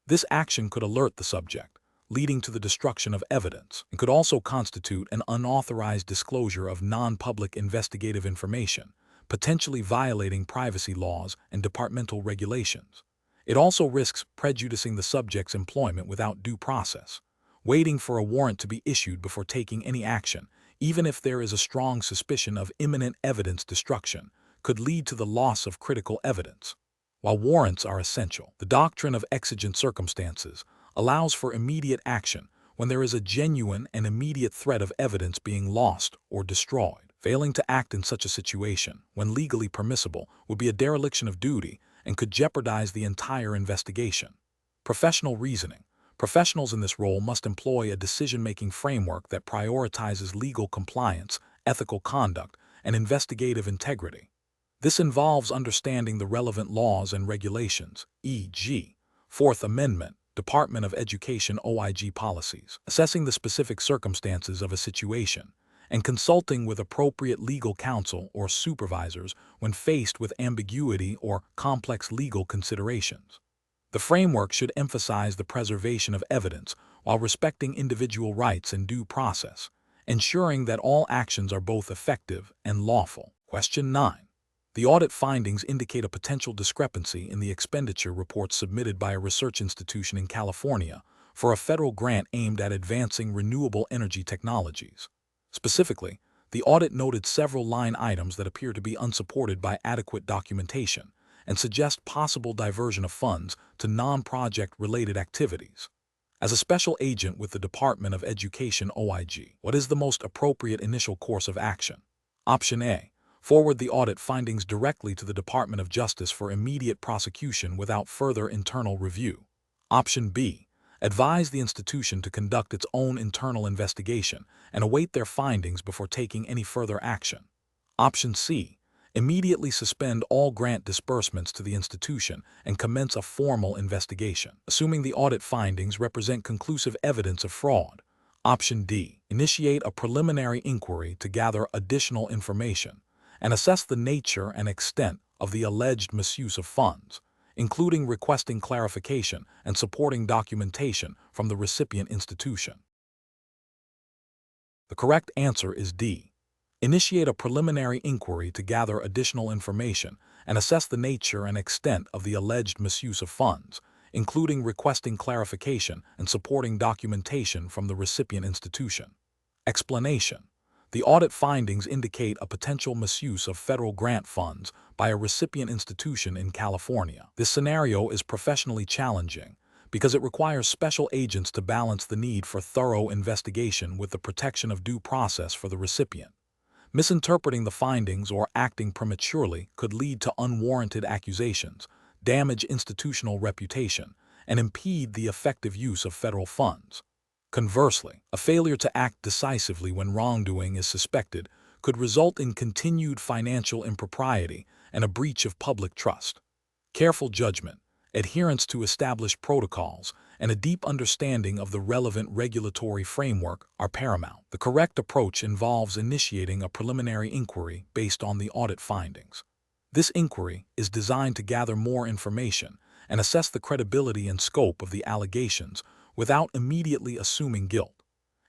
This action could alert the subject, leading to the destruction of evidence, and could also constitute an unauthorized disclosure of non-public investigative information, potentially violating privacy laws and departmental regulations. It also risks prejudicing the subject's employment without due process. Waiting for a warrant to be issued before taking any action, even if there is a strong suspicion of imminent evidence destruction, could lead to the loss of critical evidence. While warrants are essential, the doctrine of exigent circumstances allows for immediate action when there is a genuine and immediate threat of evidence being lost or destroyed. Failing to act in such a situation, when legally permissible, would be a dereliction of duty and could jeopardize the entire investigation. Professional reasoning. Professionals in this role must employ a decision-making framework that prioritizes legal compliance, ethical conduct, and investigative integrity. This involves understanding the relevant laws and regulations, e.g., Fourth Amendment, Department of Education OIG policies, assessing the specific circumstances of a situation, and consulting with appropriate legal counsel or supervisors when faced with ambiguity or complex legal considerations. The framework should emphasize the preservation of evidence while respecting individual rights and due process, ensuring that all actions are both effective and lawful. Question 9. The audit findings indicate a potential discrepancy in the expenditure reports submitted by a research institution in California for a federal grant aimed at advancing renewable energy technologies. Specifically, the audit noted several line items that appear to be unsupported by adequate documentation and suggest possible diversion of funds to non-project related activities. As a special agent with the Department of Education OIG, what is the most appropriate initial course of action? Option A. Forward the audit findings directly to the Department of Justice for immediate prosecution without further internal review. Option B. Advise the institution to conduct its own internal investigation and await their findings before taking any further action. Option C. Immediately suspend all grant disbursements to the institution and commence a formal investigation, assuming the audit findings represent conclusive evidence of fraud. Option D. Initiate a preliminary inquiry to gather additional information and assess the nature and extent of the alleged misuse of funds, including requesting clarification and supporting documentation from the recipient institution. The correct answer is D. Initiate a preliminary inquiry to gather additional information and assess the nature and extent of the alleged misuse of funds, including requesting clarification and supporting documentation from the recipient institution. Explanation. The audit findings indicate a potential misuse of federal grant funds by a recipient institution in California. This scenario is professionally challenging because it requires special agents to balance the need for thorough investigation with the protection of due process for the recipient. Misinterpreting the findings or acting prematurely could lead to unwarranted accusations, damage institutional reputation, and impede the effective use of federal funds. Conversely, a failure to act decisively when wrongdoing is suspected could result in continued financial impropriety and a breach of public trust. Careful judgment, adherence to established protocols, and a deep understanding of the relevant regulatory framework are paramount. The correct approach involves initiating a preliminary inquiry based on the audit findings. This inquiry is designed to gather more information and assess the credibility and scope of the allegations without immediately assuming guilt.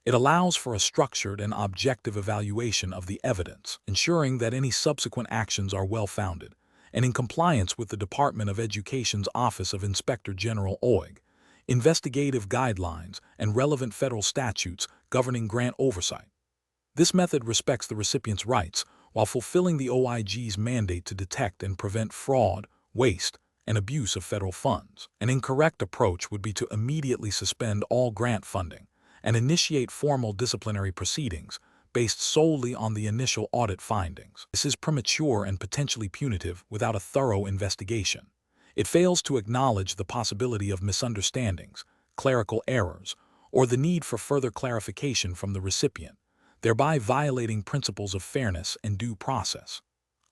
It allows for a structured and objective evaluation of the evidence, ensuring that any subsequent actions are well-founded and in compliance with the Department of Education's Office of Inspector General OIG, investigative guidelines, and relevant federal statutes governing grant oversight. This method respects the recipient's rights while fulfilling the OIG's mandate to detect and prevent fraud, waste, and abuse of federal funds. An incorrect approach would be to immediately suspend all grant funding and initiate formal disciplinary proceedings based solely on the initial audit findings. This is premature and potentially punitive without a thorough investigation. It fails to acknowledge the possibility of misunderstandings, clerical errors, or the need for further clarification from the recipient, thereby violating principles of fairness and due process.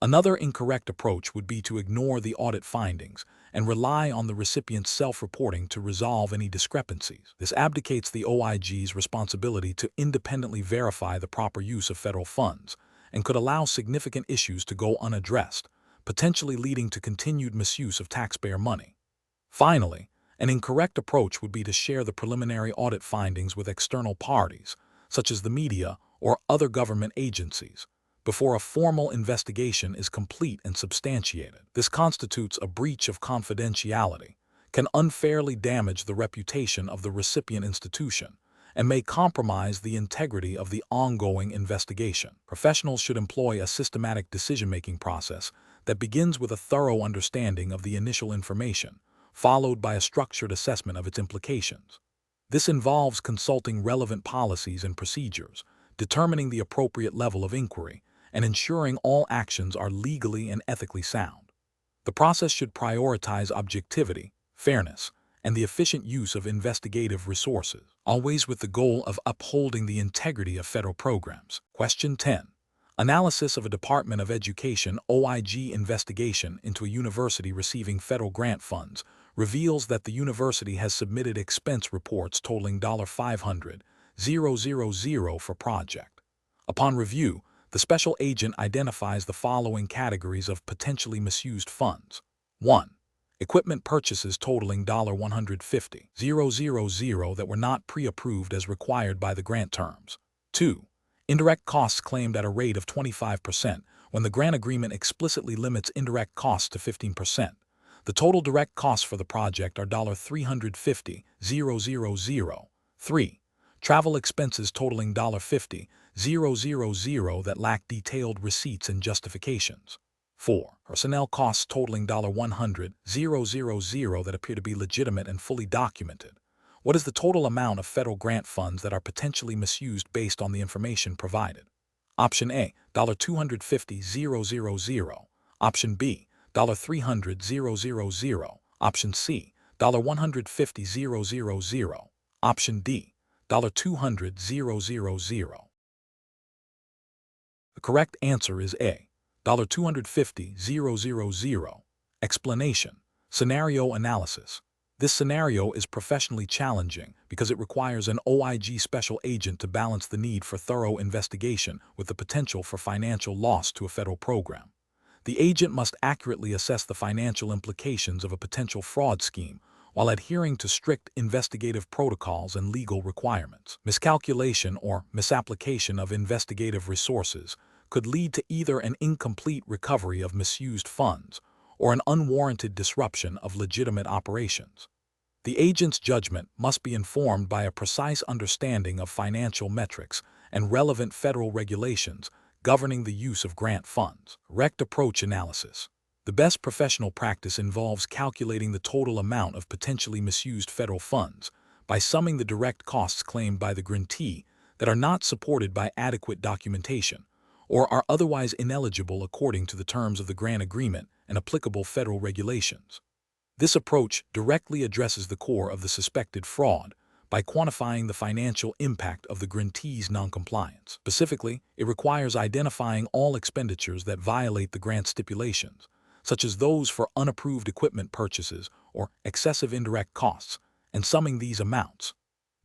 Another incorrect approach would be to ignore the audit findings and rely on the recipient's self-reporting to resolve any discrepancies. This abdicates the OIG's responsibility to independently verify the proper use of federal funds and could allow significant issues to go unaddressed, potentially leading to continued misuse of taxpayer money. Finally, an incorrect approach would be to share the preliminary audit findings with external parties, such as the media or other government agencies, before a formal investigation is complete and substantiated. This constitutes a breach of confidentiality, can unfairly damage the reputation of the recipient institution, and may compromise the integrity of the ongoing investigation. Professionals should employ a systematic decision-making process that begins with a thorough understanding of the initial information, followed by a structured assessment of its implications. This involves consulting relevant policies and procedures, determining the appropriate level of inquiry, and ensuring all actions are legally and ethically sound. The process should prioritize objectivity, fairness, and the efficient use of investigative resources, always with the goal of upholding the integrity of federal programs. Question 10. Analysis of a Department of Education OIG investigation into a university receiving federal grant funds reveals that the university has submitted expense reports totaling $500,000 for project. Upon review, the special agent identifies the following categories of potentially misused funds. 1. Equipment purchases totaling $150,000 that were not pre-approved as required by the grant terms. 2. Indirect costs claimed at a rate of 25% when the grant agreement explicitly limits indirect costs to 15%. The total direct costs for the project are $350,000. 3. Travel expenses totaling $50,000 that lack detailed receipts and justifications. 4. Personnel costs totaling $100,000 that appear to be legitimate and fully documented. What is the total amount of federal grant funds that are potentially misused based on the information provided? Option A, $250,000. Option B, $300,000. Option C, $150,000. Option D, $200,000. The correct answer is A, $250,000. Explanation: scenario analysis. This scenario is professionally challenging because it requires an OIG special agent to balance the need for thorough investigation with the potential for financial loss to a federal program. The agent must accurately assess the financial implications of a potential fraud scheme while adhering to strict investigative protocols and legal requirements. Miscalculation or misapplication of investigative resources could lead to either an incomplete recovery of misused funds or an unwarranted disruption of legitimate operations. The agent's judgment must be informed by a precise understanding of financial metrics and relevant federal regulations governing the use of grant funds. Correct approach analysis. The best professional practice involves calculating the total amount of potentially misused federal funds by summing the direct costs claimed by the grantee that are not supported by adequate documentation or are otherwise ineligible according to the terms of the grant agreement and applicable federal regulations. This approach directly addresses the core of the suspected fraud by quantifying the financial impact of the grantee's noncompliance. Specifically, it requires identifying all expenditures that violate the grant stipulations, such as those for unapproved equipment purchases or excessive indirect costs, and summing these amounts.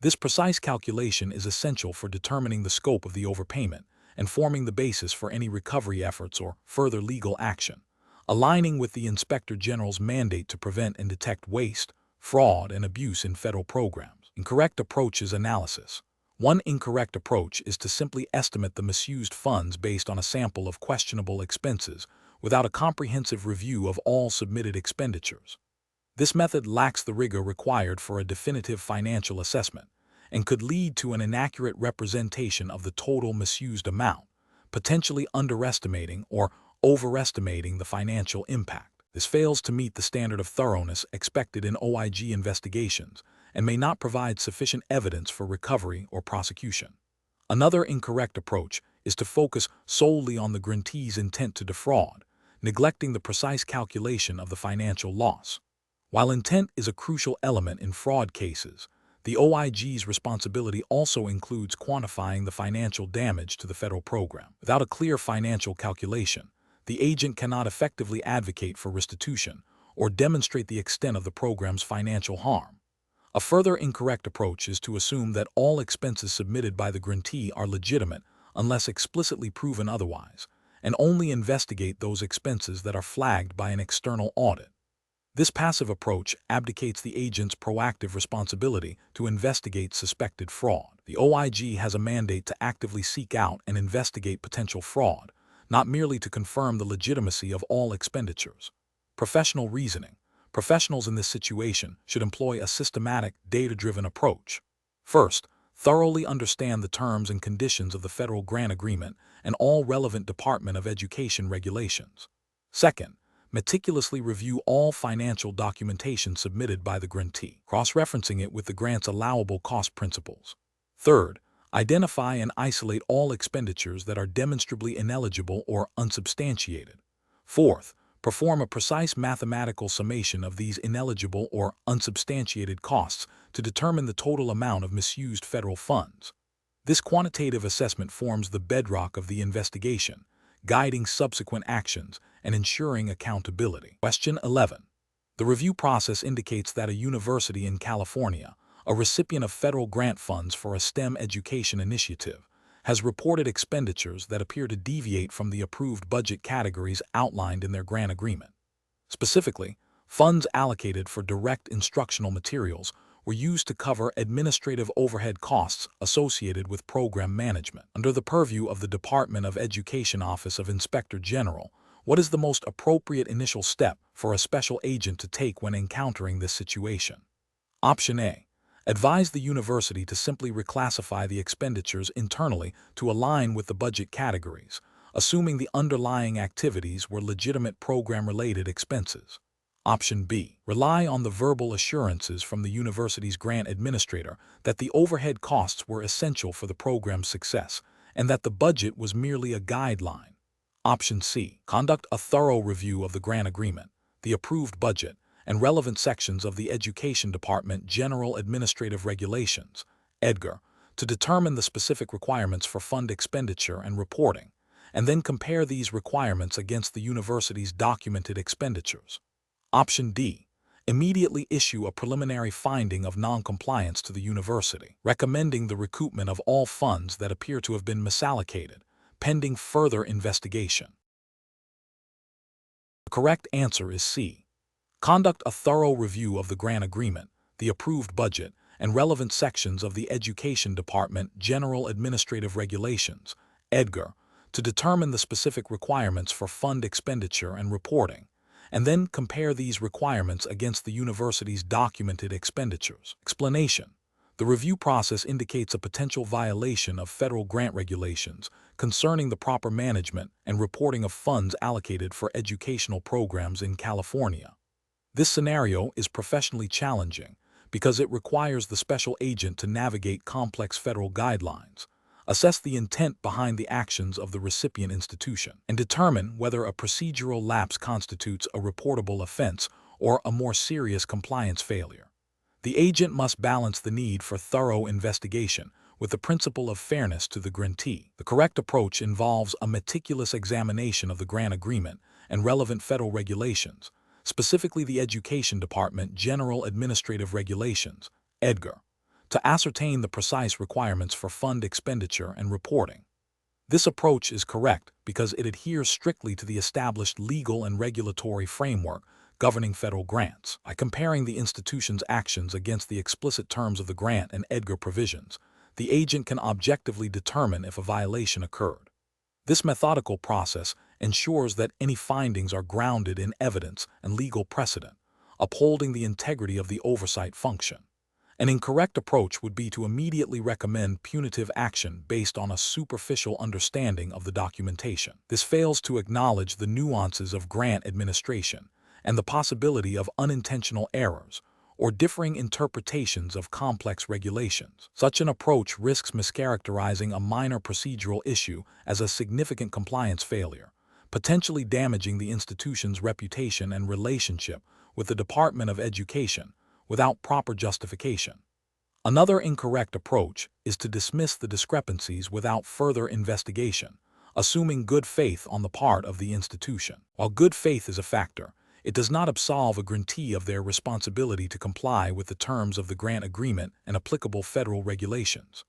This precise calculation is essential for determining the scope of the overpayment and forming the basis for any recovery efforts or further legal action, aligning with the Inspector General's mandate to prevent and detect waste, fraud, and abuse in federal programs. Incorrect approach is analysis. One incorrect approach is to simply estimate the misused funds based on a sample of questionable expenses without a comprehensive review of all submitted expenditures. This method lacks the rigor required for a definitive financial assessment and could lead to an inaccurate representation of the total misused amount, potentially underestimating or overestimating the financial impact. This fails to meet the standard of thoroughness expected in OIG investigations and may not provide sufficient evidence for recovery or prosecution. Another incorrect approach is to focus solely on the grantee's intent to defraud, neglecting the precise calculation of the financial loss. While intent is a crucial element in fraud cases, The OIG's responsibility also includes quantifying the financial damage to the federal program. Without a clear financial calculation, the agent cannot effectively advocate for restitution or demonstrate the extent of the program's financial harm. A further incorrect approach is to assume that all expenses submitted by the grantee are legitimate unless explicitly proven otherwise, and only investigate those expenses that are flagged by an external audit. This passive approach abdicates the agent's proactive responsibility to investigate suspected fraud. The OIG has a mandate to actively seek out and investigate potential fraud, not merely to confirm the legitimacy of all expenditures. Professional reasoning. Professionals in this situation should employ a systematic, data-driven approach. First, thoroughly understand the terms and conditions of the federal grant agreement and all relevant Department of Education regulations. Second, meticulously review all financial documentation submitted by the grantee, cross-referencing it with the grant's allowable cost principles. Third, identify and isolate all expenditures that are demonstrably ineligible or unsubstantiated. Fourth, perform a precise mathematical summation of these ineligible or unsubstantiated costs to determine the total amount of misused federal funds. This quantitative assessment forms the bedrock of the investigation, guiding subsequent actions and ensuring accountability. Question 11. The review process indicates that a university in California, a recipient of federal grant funds for a STEM education initiative, has reported expenditures that appear to deviate from the approved budget categories outlined in their grant agreement. Specifically, funds allocated for direct instructional materials were used to cover administrative overhead costs associated with program management. Under the purview of the Department of Education Office of Inspector General, what is the most appropriate initial step for a special agent to take when encountering this situation? Option A. Advise the university to simply reclassify the expenditures internally to align with the budget categories, assuming the underlying activities were legitimate program-related expenses. Option B. Rely on the verbal assurances from the university's grant administrator that the overhead costs were essential for the program's success and that the budget was merely a guideline. Option C. Conduct a thorough review of the grant agreement, the approved budget, and relevant sections of the Education Department General Administrative Regulations, EDGAR, to determine the specific requirements for fund expenditure and reporting, and then compare these requirements against the university's documented expenditures. Option D. Immediately issue a preliminary finding of noncompliance to the university, recommending the recoupment of all funds that appear to have been misallocated, pending further investigation. The correct answer is C. Conduct a thorough review of the grant agreement, the approved budget, and relevant sections of the Education Department General Administrative Regulations, EDGAR, to determine the specific requirements for fund expenditure and reporting, and then compare these requirements against the university's documented expenditures. Explanation. The review process indicates a potential violation of federal grant regulations concerning the proper management and reporting of funds allocated for educational programs in California. This scenario is professionally challenging because it requires the special agent to navigate complex federal guidelines, assess the intent behind the actions of the recipient institution, and determine whether a procedural lapse constitutes a reportable offense or a more serious compliance failure. The agent must balance the need for thorough investigation with the principle of fairness to the grantee. The correct approach involves a meticulous examination of the grant agreement and relevant federal regulations, specifically the Education Department General Administrative Regulations, EDGAR, to ascertain the precise requirements for fund expenditure and reporting. This approach is correct because it adheres strictly to the established legal and regulatory framework governing federal grants. By comparing the institution's actions against the explicit terms of the grant and EDGAR provisions, the agent can objectively determine if a violation occurred. This methodical process ensures that any findings are grounded in evidence and legal precedent, upholding the integrity of the oversight function. An incorrect approach would be to immediately recommend punitive action based on a superficial understanding of the documentation. This fails to acknowledge the nuances of grant administration and the possibility of unintentional errors or differing interpretations of complex regulations. Such an approach risks mischaracterizing a minor procedural issue as a significant compliance failure, potentially damaging the institution's reputation and relationship with the Department of Education without proper justification. Another incorrect approach is to dismiss the discrepancies without further investigation, assuming good faith on the part of the institution. While good faith is a factor, it does not absolve a grantee of their responsibility to comply with the terms of the grant agreement and applicable federal regulations.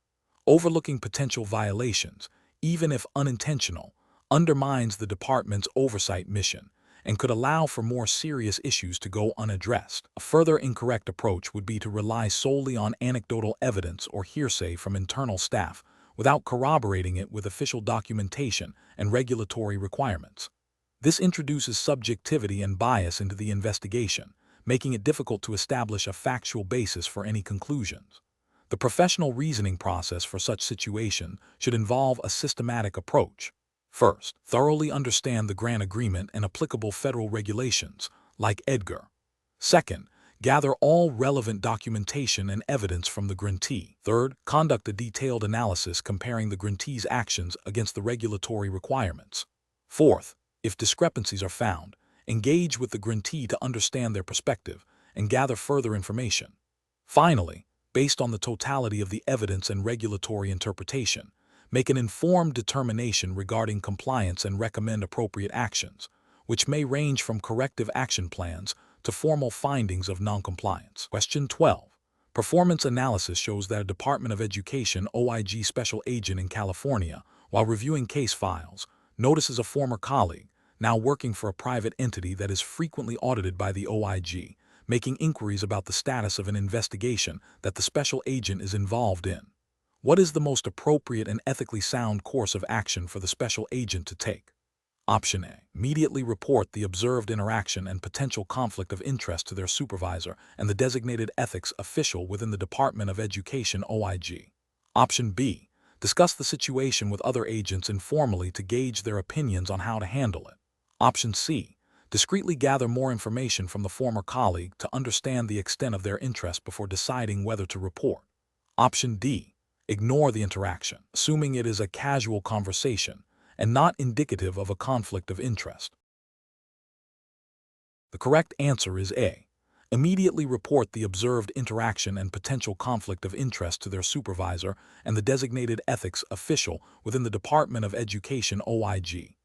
Overlooking potential violations, even if unintentional, undermines the department's oversight mission and could allow for more serious issues to go unaddressed. A further incorrect approach would be to rely solely on anecdotal evidence or hearsay from internal staff without corroborating it with official documentation and regulatory requirements. This introduces subjectivity and bias into the investigation, making it difficult to establish a factual basis for any conclusions. The professional reasoning process for such situation should involve a systematic approach. First, thoroughly understand the grant agreement and applicable federal regulations, like EDGAR. Second, gather all relevant documentation and evidence from the grantee. Third, conduct a detailed analysis comparing the grantee's actions against the regulatory requirements. Fourth, if discrepancies are found, engage with the grantee to understand their perspective and gather further information. Finally, based on the totality of the evidence and regulatory interpretation, make an informed determination regarding compliance and recommend appropriate actions, which may range from corrective action plans to formal findings of noncompliance. Question 12. Performance analysis shows that a Department of Education OIG special agent in California, while reviewing case files, notices a former colleague, now working for a private entity that is frequently audited by the OIG, making inquiries about the status of an investigation that the special agent is involved in. What is the most appropriate and ethically sound course of action for the special agent to take? Option A. Immediately report the observed interaction and potential conflict of interest to their supervisor and the designated ethics official within the Department of Education OIG. Option B. Discuss the situation with other agents informally to gauge their opinions on how to handle it. Option C. Discreetly gather more information from the former colleague to understand the extent of their interest before deciding whether to report. Option D. Ignore the interaction, assuming it is a casual conversation and not indicative of a conflict of interest. The correct answer is A. Immediately report the observed interaction and potential conflict of interest to their supervisor and the designated ethics official within the Department of Education OIG.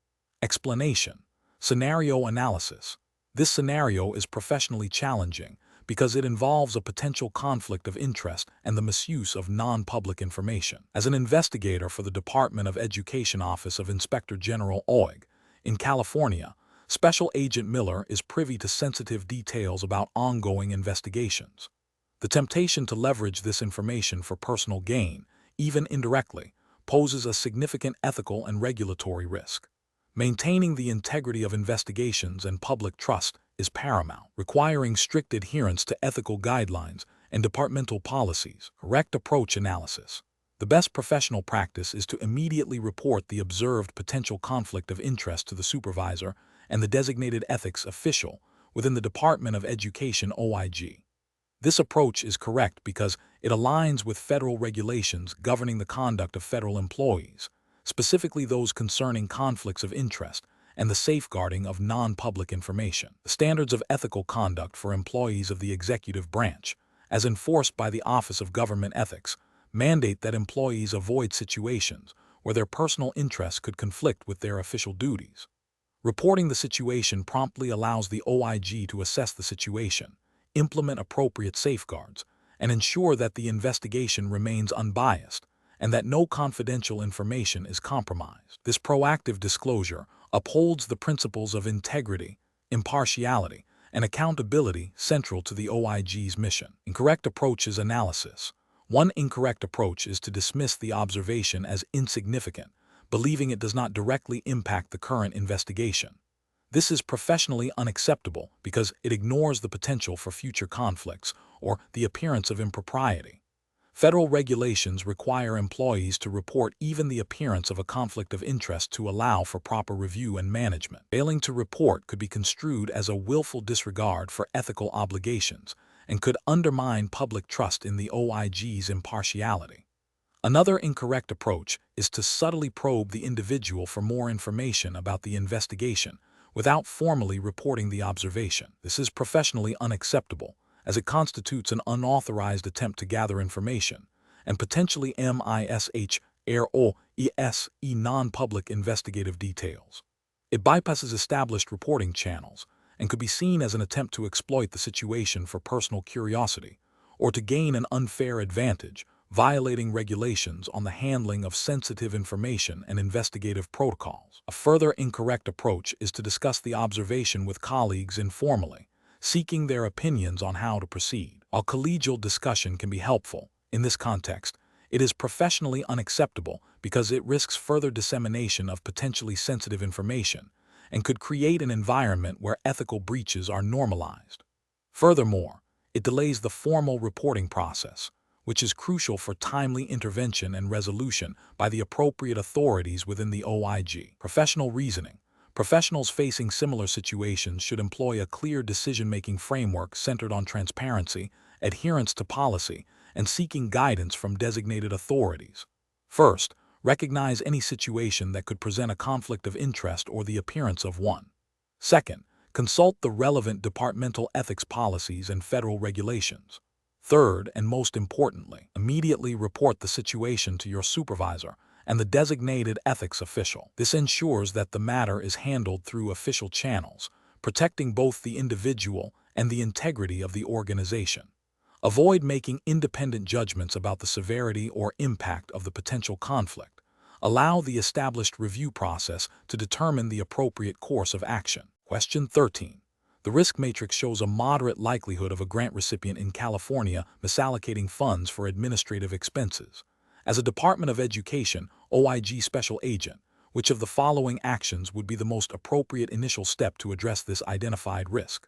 Explanation. Scenario analysis. This scenario is professionally challenging because it involves a potential conflict of interest and the misuse of non-public information. As an investigator for the Department of Education Office of Inspector General OIG in California, Special Agent Miller is privy to sensitive details about ongoing investigations. The temptation to leverage this information for personal gain, even indirectly, poses a significant ethical and regulatory risk. Maintaining the integrity of investigations and public trust is paramount, requiring strict adherence to ethical guidelines and departmental policies. Correct approach analysis. The best professional practice is to immediately report the observed potential conflict of interest to the supervisor and the designated ethics official within the Department of Education OIG. This approach is correct because it aligns with federal regulations governing the conduct of federal employees, specifically those concerning conflicts of interest and the safeguarding of non-public information. The standards of ethical conduct for employees of the executive branch, as enforced by the Office of Government Ethics, mandate that employees avoid situations where their personal interests could conflict with their official duties. Reporting the situation promptly allows the OIG to assess the situation, implement appropriate safeguards, and ensure that the investigation remains unbiased and that no confidential information is compromised. This proactive disclosure upholds the principles of integrity, impartiality, and accountability central to the OIG's mission. Incorrect approach is analysis. One incorrect approach is to dismiss the observation as insignificant, believing it does not directly impact the current investigation. This is professionally unacceptable because it ignores the potential for future conflicts or the appearance of impropriety. Federal regulations require employees to report even the appearance of a conflict of interest to allow for proper review and management. Failing to report could be construed as a willful disregard for ethical obligations and could undermine public trust in the OIG's impartiality. Another incorrect approach is to subtly probe the individual for more information about the investigation without formally reporting the observation. This is professionally unacceptable, as it constitutes an unauthorized attempt to gather information, and potentially non-public investigative details. It bypasses established reporting channels and could be seen as an attempt to exploit the situation for personal curiosity or to gain an unfair advantage, violating regulations on the handling of sensitive information and investigative protocols. A further incorrect approach is to discuss the observation with colleagues informally, seeking their opinions on how to proceed. While collegial discussion can be helpful, in this context, it is professionally unacceptable because it risks further dissemination of potentially sensitive information and could create an environment where ethical breaches are normalized. Furthermore, it delays the formal reporting process, which is crucial for timely intervention and resolution by the appropriate authorities within the OIG. Professional reasoning. Professionals facing similar situations should employ a clear decision-making framework centered on transparency, adherence to policy, and seeking guidance from designated authorities. First, recognize any situation that could present a conflict of interest or the appearance of one. Second, consult the relevant departmental ethics policies and federal regulations. Third, and most importantly, immediately report the situation to your supervisor and the designated ethics official. This ensures that the matter is handled through official channels, protecting both the individual and the integrity of the organization. Avoid making independent judgments about the severity or impact of the potential conflict. Allow the established review process to determine the appropriate course of action. Question 13. The risk matrix shows a moderate likelihood of a grant recipient in California misallocating funds for administrative expenses. As a Department of Education, OIG special agent, which of the following actions would be the most appropriate initial step to address this identified risk?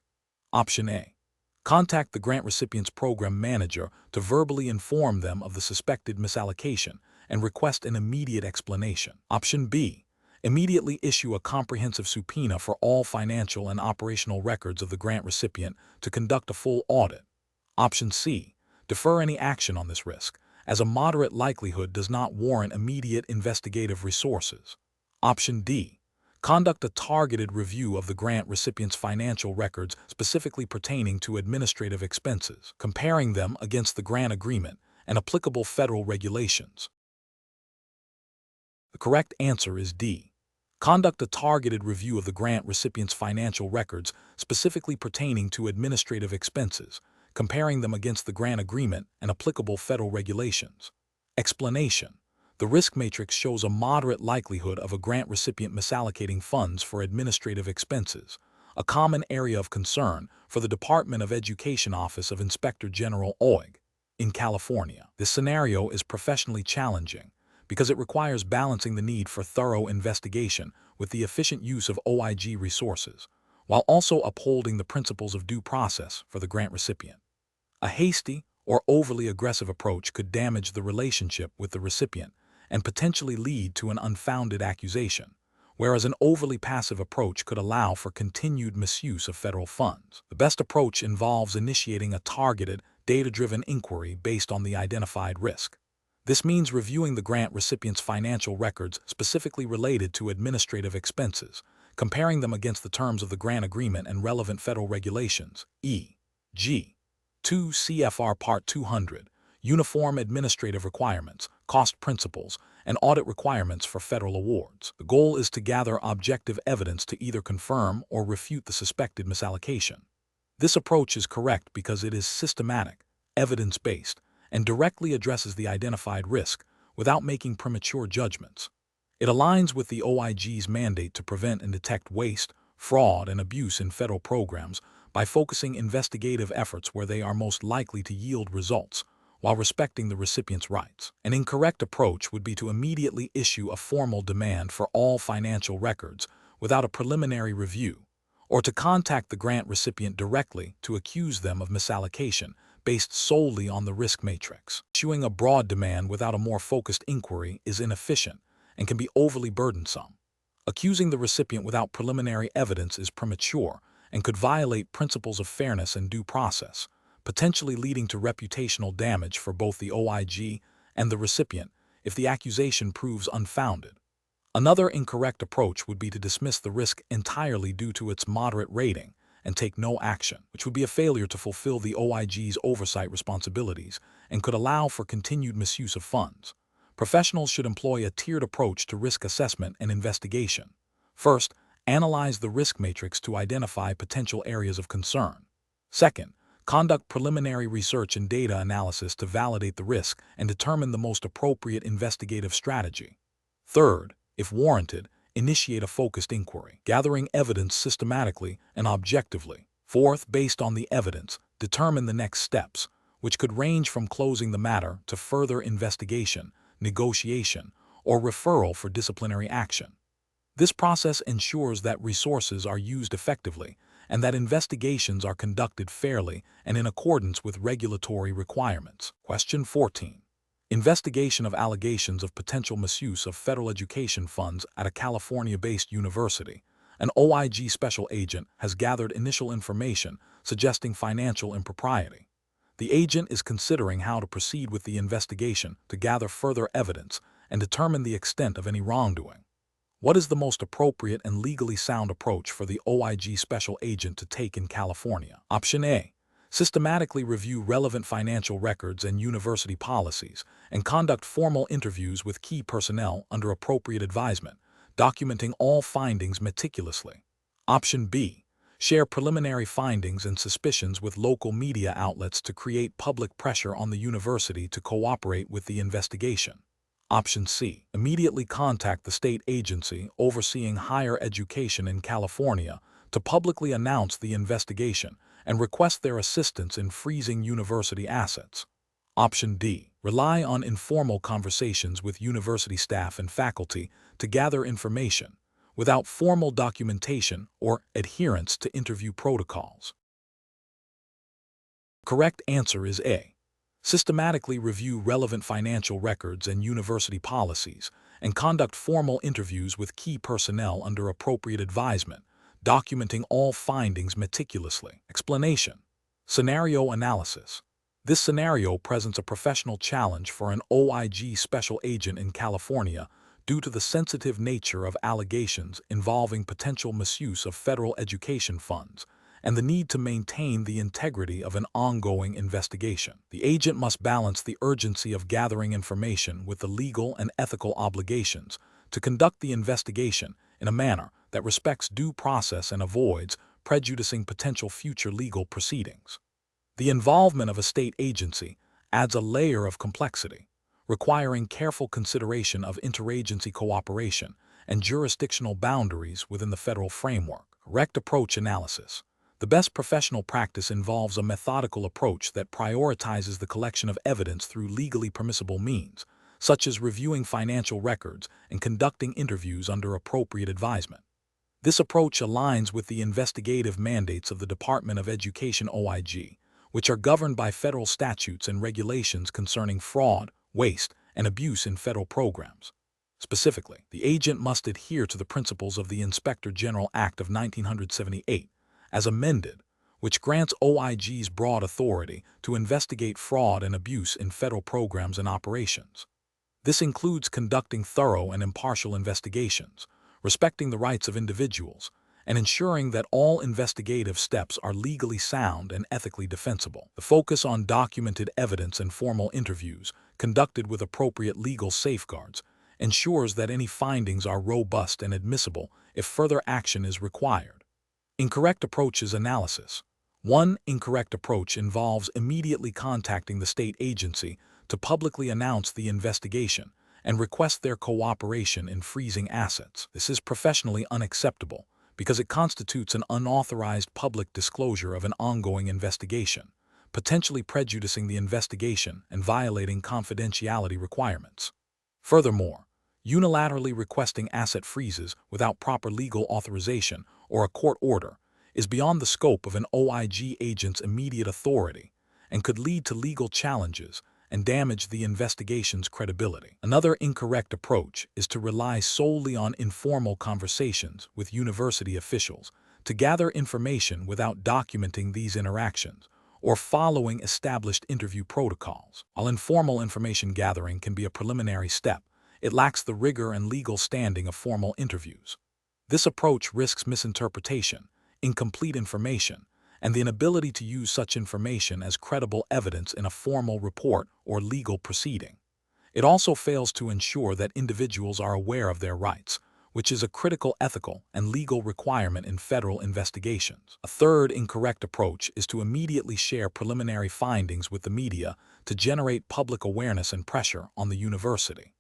Option A. Contact the grant recipient's program manager to verbally inform them of the suspected misallocation and request an immediate explanation. Option B. Immediately issue a comprehensive subpoena for all financial and operational records of the grant recipient to conduct a full audit. Option C. Defer any action on this risk, as a moderate likelihood does not warrant immediate investigative resources. Option D. Conduct a targeted review of the grant recipient's financial records specifically pertaining to administrative expenses, comparing them against the grant agreement and applicable federal regulations. The correct answer is D. Conduct a targeted review of the grant recipient's financial records specifically pertaining to administrative expenses, comparing them against the grant agreement and applicable federal regulations. Explanation. The risk matrix shows a moderate likelihood of a grant recipient misallocating funds for administrative expenses, a common area of concern for the Department of Education Office of Inspector General OIG in California. This scenario is professionally challenging because it requires balancing the need for thorough investigation with the efficient use of OIG resources, while also upholding the principles of due process for the grant recipient. A hasty or overly aggressive approach could damage the relationship with the recipient and potentially lead to an unfounded accusation, whereas an overly passive approach could allow for continued misuse of federal funds. The best approach involves initiating a targeted, data-driven inquiry based on the identified risk. This means reviewing the grant recipient's financial records specifically related to administrative expenses, comparing them against the terms of the grant agreement and relevant federal regulations, e.g. 2 CFR Part 200, Uniform Administrative Requirements, Cost Principles, and Audit Requirements for Federal Awards. The goal is to gather objective evidence to either confirm or refute the suspected misallocation. This approach is correct because it is systematic, evidence-based, and directly addresses the identified risk without making premature judgments. It aligns with the OIG's mandate to prevent and detect waste, fraud, and abuse in federal programs by focusing investigative efforts where they are most likely to yield results, while respecting the recipient's rights. An incorrect approach would be to immediately issue a formal demand for all financial records without a preliminary review, or to contact the grant recipient directly to accuse them of misallocation based solely on the risk matrix. Issuing a broad demand without a more focused inquiry is inefficient and can be overly burdensome. Accusing the recipient without preliminary evidence is premature and could violate principles of fairness and due process, potentially leading to reputational damage for both the OIG and the recipient if the accusation proves unfounded. Another incorrect approach would be to dismiss the risk entirely due to its moderate rating and take no action, which would be a failure to fulfill the OIG's oversight responsibilities and could allow for continued misuse of funds. Professionals should employ a tiered approach to risk assessment and investigation. First, analyze the risk matrix to identify potential areas of concern. Second, conduct preliminary research and data analysis to validate the risk and determine the most appropriate investigative strategy. Third, if warranted, initiate a focused inquiry, gathering evidence systematically and objectively. Fourth, based on the evidence, determine the next steps, which could range from closing the matter to further investigation, negotiation, or referral for disciplinary action. This process ensures that resources are used effectively and that investigations are conducted fairly and in accordance with regulatory requirements. Question 14. Investigation of allegations of potential misuse of federal education funds at a California-based university. An OIG special agent has gathered initial information suggesting financial impropriety. The agent is considering how to proceed with the investigation to gather further evidence and determine the extent of any wrongdoing. What is the most appropriate and legally sound approach for the OIG special agent to take in California? Option A. Systematically review relevant financial records and university policies and conduct formal interviews with key personnel under appropriate advisement, documenting all findings meticulously. Option B. Share preliminary findings and suspicions with local media outlets to create public pressure on the university to cooperate with the investigation. Option C. Immediately contact the state agency overseeing higher education in California to publicly announce the investigation and request their assistance in freezing university assets. Option D. Rely on informal conversations with university staff and faculty to gather information, without formal documentation or adherence to interview protocols. Correct answer is A. Systematically review relevant financial records and university policies and conduct formal interviews with key personnel under appropriate advisement, documenting all findings meticulously. Explanation. Scenario analysis. This scenario presents a professional challenge for an OIG special agent in California due to the sensitive nature of allegations involving potential misuse of federal education funds and the need to maintain the integrity of an ongoing investigation. The agent must balance the urgency of gathering information with the legal and ethical obligations to conduct the investigation in a manner that respects due process and avoids prejudicing potential future legal proceedings. The involvement of a state agency adds a layer of complexity, requiring careful consideration of interagency cooperation and jurisdictional boundaries within the federal framework. Correct approach analysis. The best professional practice involves a methodical approach that prioritizes the collection of evidence through legally permissible means, such as reviewing financial records and conducting interviews under appropriate advisement. This approach aligns with the investigative mandates of the Department of Education OIG, which are governed by federal statutes and regulations concerning fraud, waste, and abuse in federal programs. Specifically, the agent must adhere to the principles of the Inspector General Act of 1978, as amended, which grants OIG's broad authority to investigate fraud and abuse in federal programs and operations. This includes conducting thorough and impartial investigations, respecting the rights of individuals, and ensuring that all investigative steps are legally sound and ethically defensible. The focus on documented evidence and formal interviews, conducted with appropriate legal safeguards, ensures that any findings are robust and admissible if further action is required. Incorrect approaches analysis. One incorrect approach involves immediately contacting the state agency to publicly announce the investigation and request their cooperation in freezing assets. This is professionally unacceptable because it constitutes an unauthorized public disclosure of an ongoing investigation, potentially prejudicing the investigation and violating confidentiality requirements. Furthermore, unilaterally requesting asset freezes without proper legal authorization or a court order is beyond the scope of an OIG agent's immediate authority and could lead to legal challenges and damage the investigation's credibility. Another incorrect approach is to rely solely on informal conversations with university officials to gather information without documenting these interactions or following established interview protocols. While informal information gathering can be a preliminary step, it lacks the rigor and legal standing of formal interviews. This approach risks misinterpretation, incomplete information, and the inability to use such information as credible evidence in a formal report or legal proceeding. It also fails to ensure that individuals are aware of their rights, which is a critical ethical and legal requirement in federal investigations. A third incorrect approach is to immediately share preliminary findings with the media to generate public awareness and pressure on the university.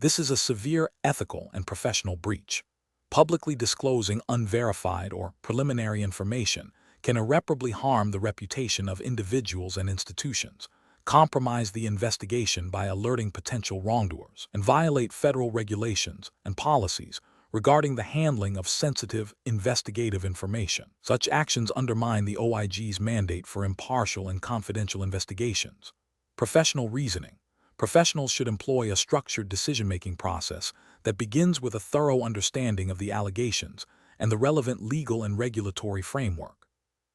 This is a severe ethical and professional breach. Publicly disclosing unverified or preliminary information can irreparably harm the reputation of individuals and institutions, compromise the investigation by alerting potential wrongdoers, and violate federal regulations and policies regarding the handling of sensitive investigative information. Such actions undermine the OIG's mandate for impartial and confidential investigations. Professional reasoning. Professionals should employ a structured decision-making process that begins with a thorough understanding of the allegations and the relevant legal and regulatory framework.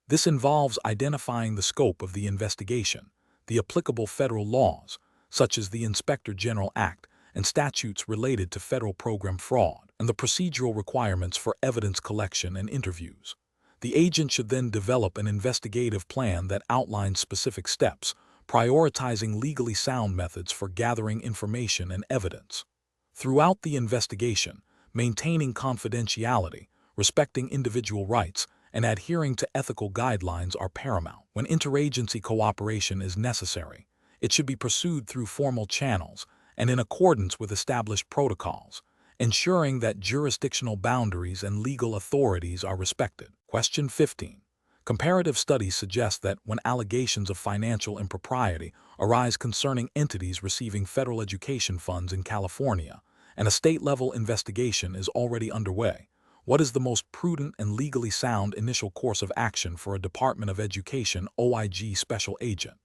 This involves identifying the scope of the investigation, the applicable federal laws, such as the Inspector General Act and statutes related to federal program fraud, and the procedural requirements for evidence collection and interviews. The agent should then develop an investigative plan that outlines specific steps, prioritizing legally sound methods for gathering information and evidence. Throughout the investigation, maintaining confidentiality, respecting individual rights, and adhering to ethical guidelines are paramount. When interagency cooperation is necessary, it should be pursued through formal channels and in accordance with established protocols, ensuring that jurisdictional boundaries and legal authorities are respected. Question 15. Comparative studies suggest that when allegations of financial impropriety arise concerning entities receiving federal education funds in California, and a state-level investigation is already underway, what is the most prudent and legally sound initial course of action for a Department of Education OIG special agent?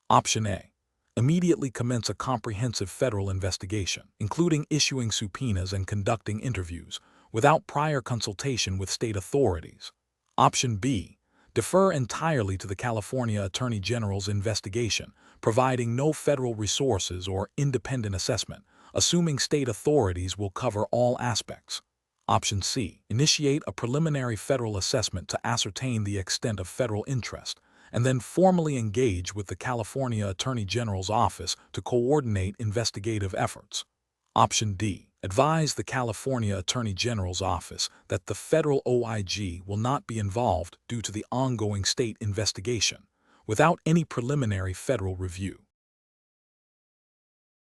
Option A. Immediately commence a comprehensive federal investigation, including issuing subpoenas and conducting interviews, without prior consultation with state authorities. Option B. Defer entirely to the California Attorney General's investigation, providing no federal resources or independent assessment, assuming state authorities will cover all aspects. Option C. Initiate a preliminary federal assessment to ascertain the extent of federal interest, and then formally engage with the California Attorney General's office to coordinate investigative efforts. Option D. Advise the California Attorney General's office that the federal OIG will not be involved due to the ongoing state investigation, without any preliminary federal review.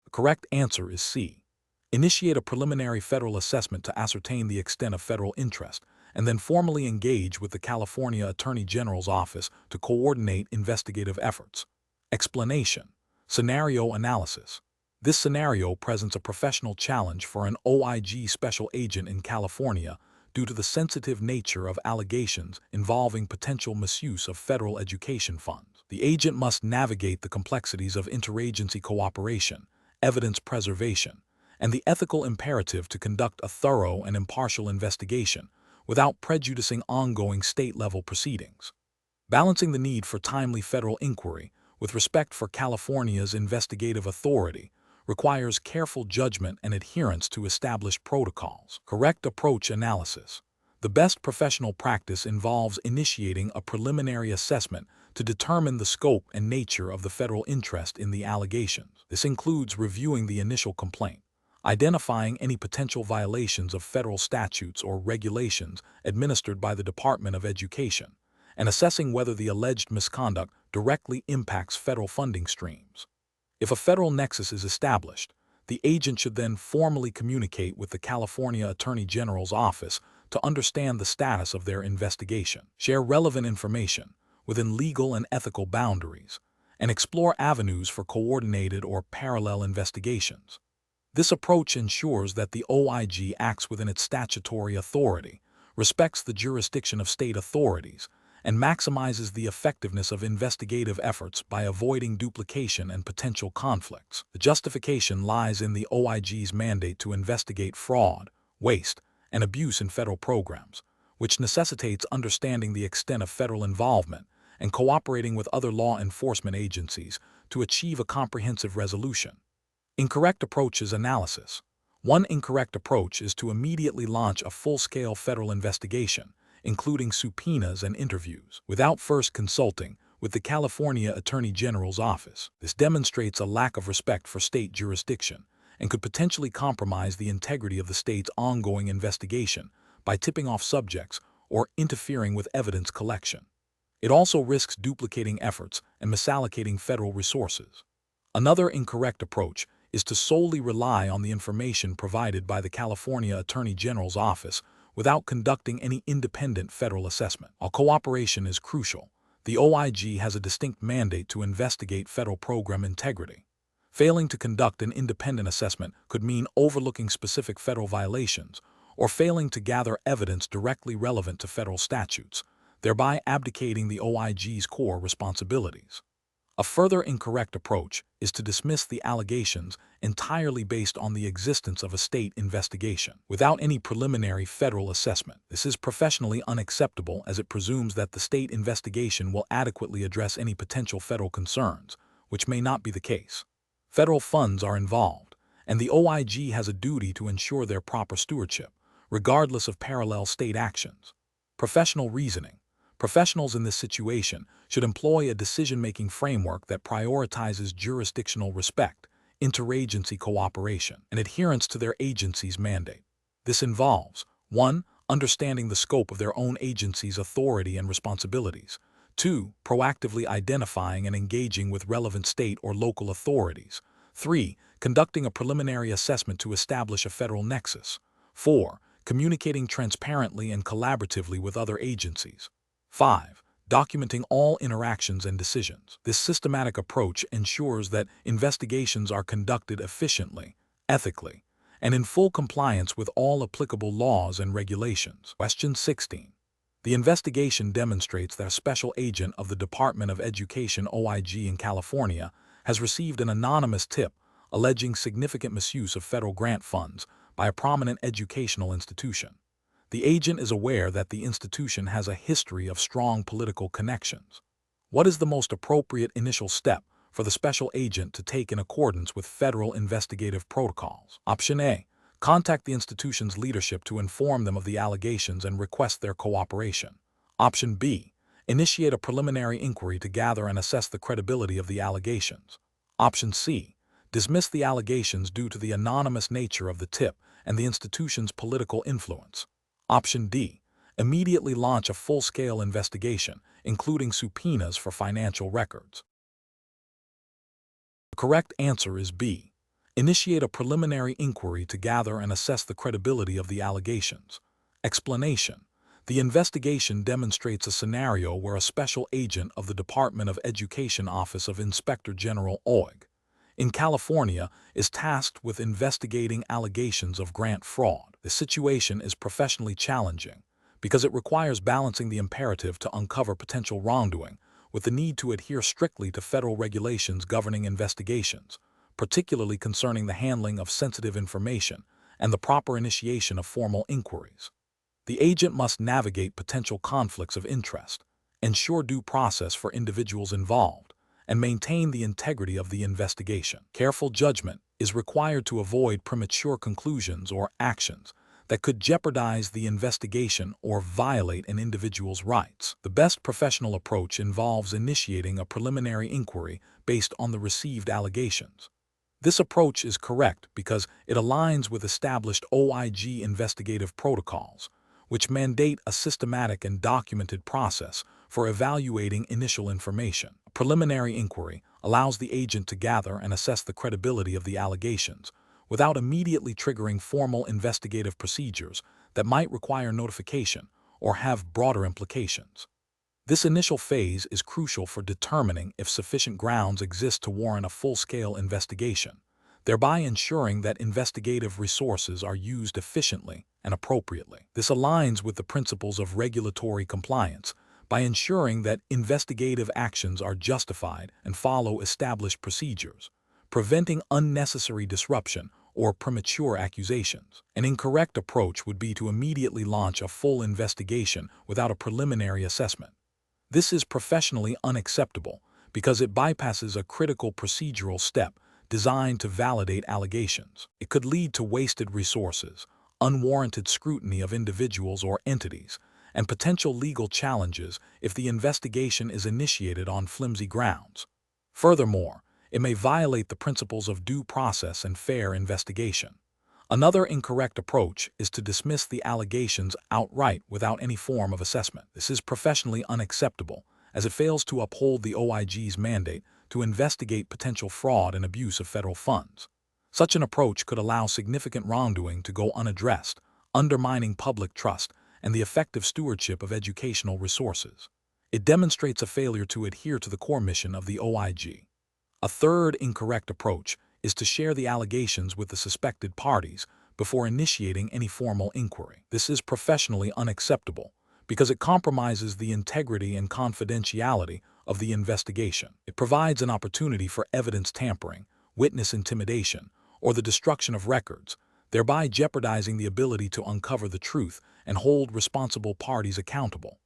The correct answer is C. Initiate a preliminary federal assessment to ascertain the extent of federal interest, and then formally engage with the California Attorney General's office to coordinate investigative efforts. Explanation. Scenario analysis. This scenario presents a professional challenge for an OIG special agent in California due to the sensitive nature of allegations involving potential misuse of federal education funds. The agent must navigate the complexities of interagency cooperation, evidence preservation, and the ethical imperative to conduct a thorough and impartial investigation without prejudicing ongoing state-level proceedings. Balancing the need for timely federal inquiry with respect for California's investigative authority requires careful judgment and adherence to established protocols. Correct approach analysis. The best professional practice involves initiating a preliminary assessment to determine the scope and nature of the federal interest in the allegations. This includes reviewing the initial complaint, identifying any potential violations of federal statutes or regulations administered by the Department of Education, and assessing whether the alleged misconduct directly impacts federal funding streams. If a federal nexus is established, the agent should then formally communicate with the California Attorney General's office to understand the status of their investigation, share relevant information within legal and ethical boundaries, and explore avenues for coordinated or parallel investigations. This approach ensures that the OIG acts within its statutory authority, respects the jurisdiction of state authorities, and maximizes the effectiveness of investigative efforts by avoiding duplication and potential conflicts. The justification lies in the OIG's mandate to investigate fraud, waste, and abuse in federal programs, which necessitates understanding the extent of federal involvement and cooperating with other law enforcement agencies to achieve a comprehensive resolution. Incorrect approaches analysis. One incorrect approach is to immediately launch a full-scale federal investigation, including subpoenas and interviews, without first consulting with the California Attorney General's office. This demonstrates a lack of respect for state jurisdiction and could potentially compromise the integrity of the state's ongoing investigation by tipping off subjects or interfering with evidence collection. It also risks duplicating efforts and misallocating federal resources. Another incorrect approach is to solely rely on the information provided by the California Attorney General's office without conducting any independent federal assessment. While cooperation is crucial, the OIG has a distinct mandate to investigate federal program integrity. Failing to conduct an independent assessment could mean overlooking specific federal violations or failing to gather evidence directly relevant to federal statutes, thereby abdicating the OIG's core responsibilities. A further incorrect approach is to dismiss the allegations entirely based on the existence of a state investigation, without any preliminary federal assessment. This is professionally unacceptable as it presumes that the state investigation will adequately address any potential federal concerns, which may not be the case. Federal funds are involved, and the OIG has a duty to ensure their proper stewardship, regardless of parallel state actions. Professional reasoning. Professionals in this situation should employ a decision-making framework that prioritizes jurisdictional respect, interagency cooperation, and adherence to their agency's mandate. This involves 1. Understanding the scope of their own agency's authority and responsibilities. 2. Proactively identifying and engaging with relevant state or local authorities. 3. Conducting a preliminary assessment to establish a federal nexus. 4. Communicating transparently and collaboratively with other agencies. 5. Documenting all interactions and decisions. This systematic approach ensures that investigations are conducted efficiently, ethically, and in full compliance with all applicable laws and regulations. Question 16. The investigation demonstrates that a special agent of the Department of Education OIG in California has received an anonymous tip alleging significant misuse of federal grant funds by a prominent educational institution. The agent is aware that the institution has a history of strong political connections. What is the most appropriate initial step for the special agent to take in accordance with federal investigative protocols? Option A. Contact the institution's leadership to inform them of the allegations and request their cooperation. Option B. Initiate a preliminary inquiry to gather and assess the credibility of the allegations. Option C. Dismiss the allegations due to the anonymous nature of the tip and the institution's political influence. Option D. Immediately launch a full-scale investigation, including subpoenas for financial records. The correct answer is B. Initiate a preliminary inquiry to gather and assess the credibility of the allegations. Explanation. The investigation demonstrates a scenario where a special agent of the Department of Education Office of Inspector General OIG in California is tasked with investigating allegations of grant fraud. The situation is professionally challenging because it requires balancing the imperative to uncover potential wrongdoing with the need to adhere strictly to federal regulations governing investigations, particularly concerning the handling of sensitive information and the proper initiation of formal inquiries. The agent must navigate potential conflicts of interest, ensure due process for individuals involved, and maintain the integrity of the investigation. Careful judgment is required to avoid premature conclusions or actions that could jeopardize the investigation or violate an individual's rights. The best professional approach involves initiating a preliminary inquiry based on the received allegations. This approach is correct because it aligns with established OIG investigative protocols, which mandate a systematic and documented process for evaluating initial information. A preliminary inquiry allows the agent to gather and assess the credibility of the allegations without immediately triggering formal investigative procedures that might require notification or have broader implications. This initial phase is crucial for determining if sufficient grounds exist to warrant a full-scale investigation, thereby ensuring that investigative resources are used efficiently and appropriately. This aligns with the principles of regulatory compliance by ensuring that investigative actions are justified and follow established procedures, preventing unnecessary disruption or premature accusations. An incorrect approach would be to immediately launch a full investigation without a preliminary assessment. This is professionally unacceptable because it bypasses a critical procedural step designed to validate allegations. It could lead to wasted resources, unwarranted scrutiny of individuals or entities, and potential legal challenges if the investigation is initiated on flimsy grounds. Furthermore, it may violate the principles of due process and fair investigation. Another incorrect approach is to dismiss the allegations outright without any form of assessment. This is professionally unacceptable, as it fails to uphold the OIG's mandate to investigate potential fraud and abuse of federal funds. Such an approach could allow significant wrongdoing to go unaddressed, undermining public trust and the effective stewardship of educational resources. It demonstrates a failure to adhere to the core mission of the OIG. A third incorrect approach is to share the allegations with the suspected parties before initiating any formal inquiry. This is professionally unacceptable because it compromises the integrity and confidentiality of the investigation. It provides an opportunity for evidence tampering, witness intimidation, or the destruction of records, thereby jeopardizing the ability to uncover the truth and hold responsible parties accountable.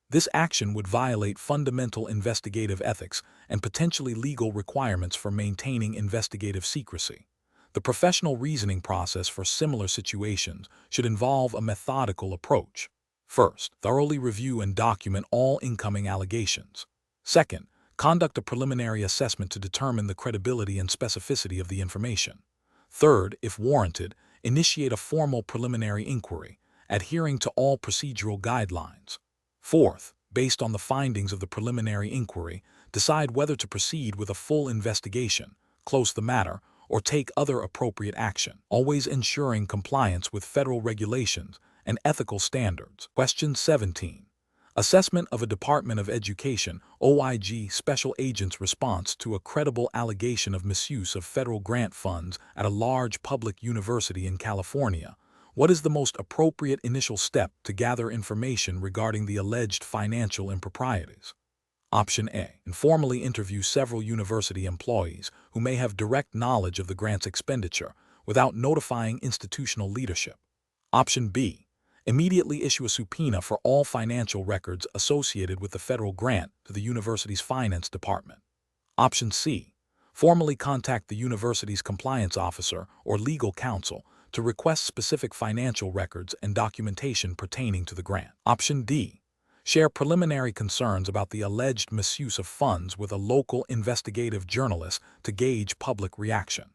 This action would violate fundamental investigative ethics and potentially legal requirements for maintaining investigative secrecy. The professional reasoning process for similar situations should involve a methodical approach. First, thoroughly review and document all incoming allegations. Second, conduct a preliminary assessment to determine the credibility and specificity of the information. Third, if warranted, initiate a formal preliminary inquiry, adhering to all procedural guidelines. Fourth, based on the findings of the preliminary inquiry, decide whether to proceed with a full investigation, close the matter, or take other appropriate action, always ensuring compliance with federal regulations and ethical standards. Question 17. Assessment of a Department of Education (OIG) special agent's response to a credible allegation of misuse of federal grant funds at a large public university in California. What is the most appropriate initial step to gather information regarding the alleged financial improprieties? Option A. Informally interview several university employees who may have direct knowledge of the grant's expenditure without notifying institutional leadership. Option B. Immediately issue a subpoena for all financial records associated with the federal grant to the university's finance department. Option C. Formally contact the university's compliance officer or legal counsel to request specific financial records and documentation pertaining to the grant. Option D. Share preliminary concerns about the alleged misuse of funds with a local investigative journalist to gauge public reaction.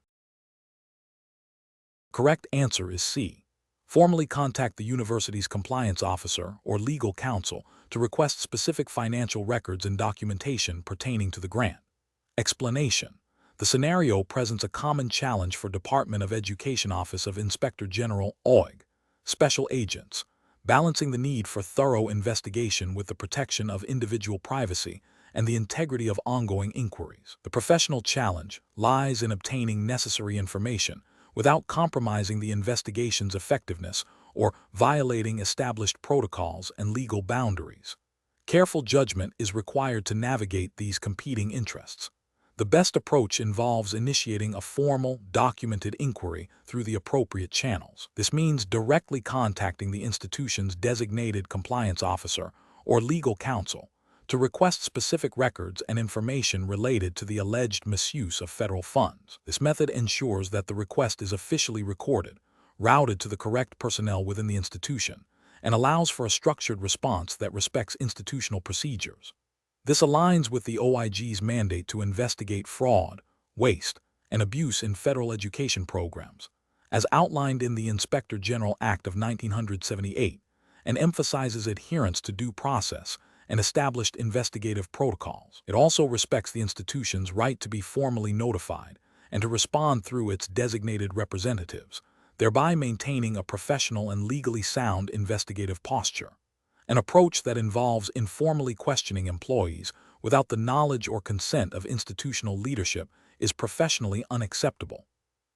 Correct answer is C. Formally contact the university's compliance officer or legal counsel to request specific financial records and documentation pertaining to the grant. Explanation. The scenario presents a common challenge for Department of Education Office of Inspector General (OIG) special agents, balancing the need for thorough investigation with the protection of individual privacy and the integrity of ongoing inquiries. The professional challenge lies in obtaining necessary information without compromising the investigation's effectiveness or violating established protocols and legal boundaries. Careful judgment is required to navigate these competing interests. The best approach involves initiating a formal, documented inquiry through the appropriate channels. This means directly contacting the institution's designated compliance officer or legal counsel to request specific records and information related to the alleged misuse of federal funds. This method ensures that the request is officially recorded, routed to the correct personnel within the institution, and allows for a structured response that respects institutional procedures. This aligns with the OIG's mandate to investigate fraud, waste, and abuse in federal education programs, as outlined in the Inspector General Act of 1978, and emphasizes adherence to due process and established investigative protocols. It also respects the institution's right to be formally notified and to respond through its designated representatives, thereby maintaining a professional and legally sound investigative posture. An approach that involves informally questioning employees without the knowledge or consent of institutional leadership is professionally unacceptable.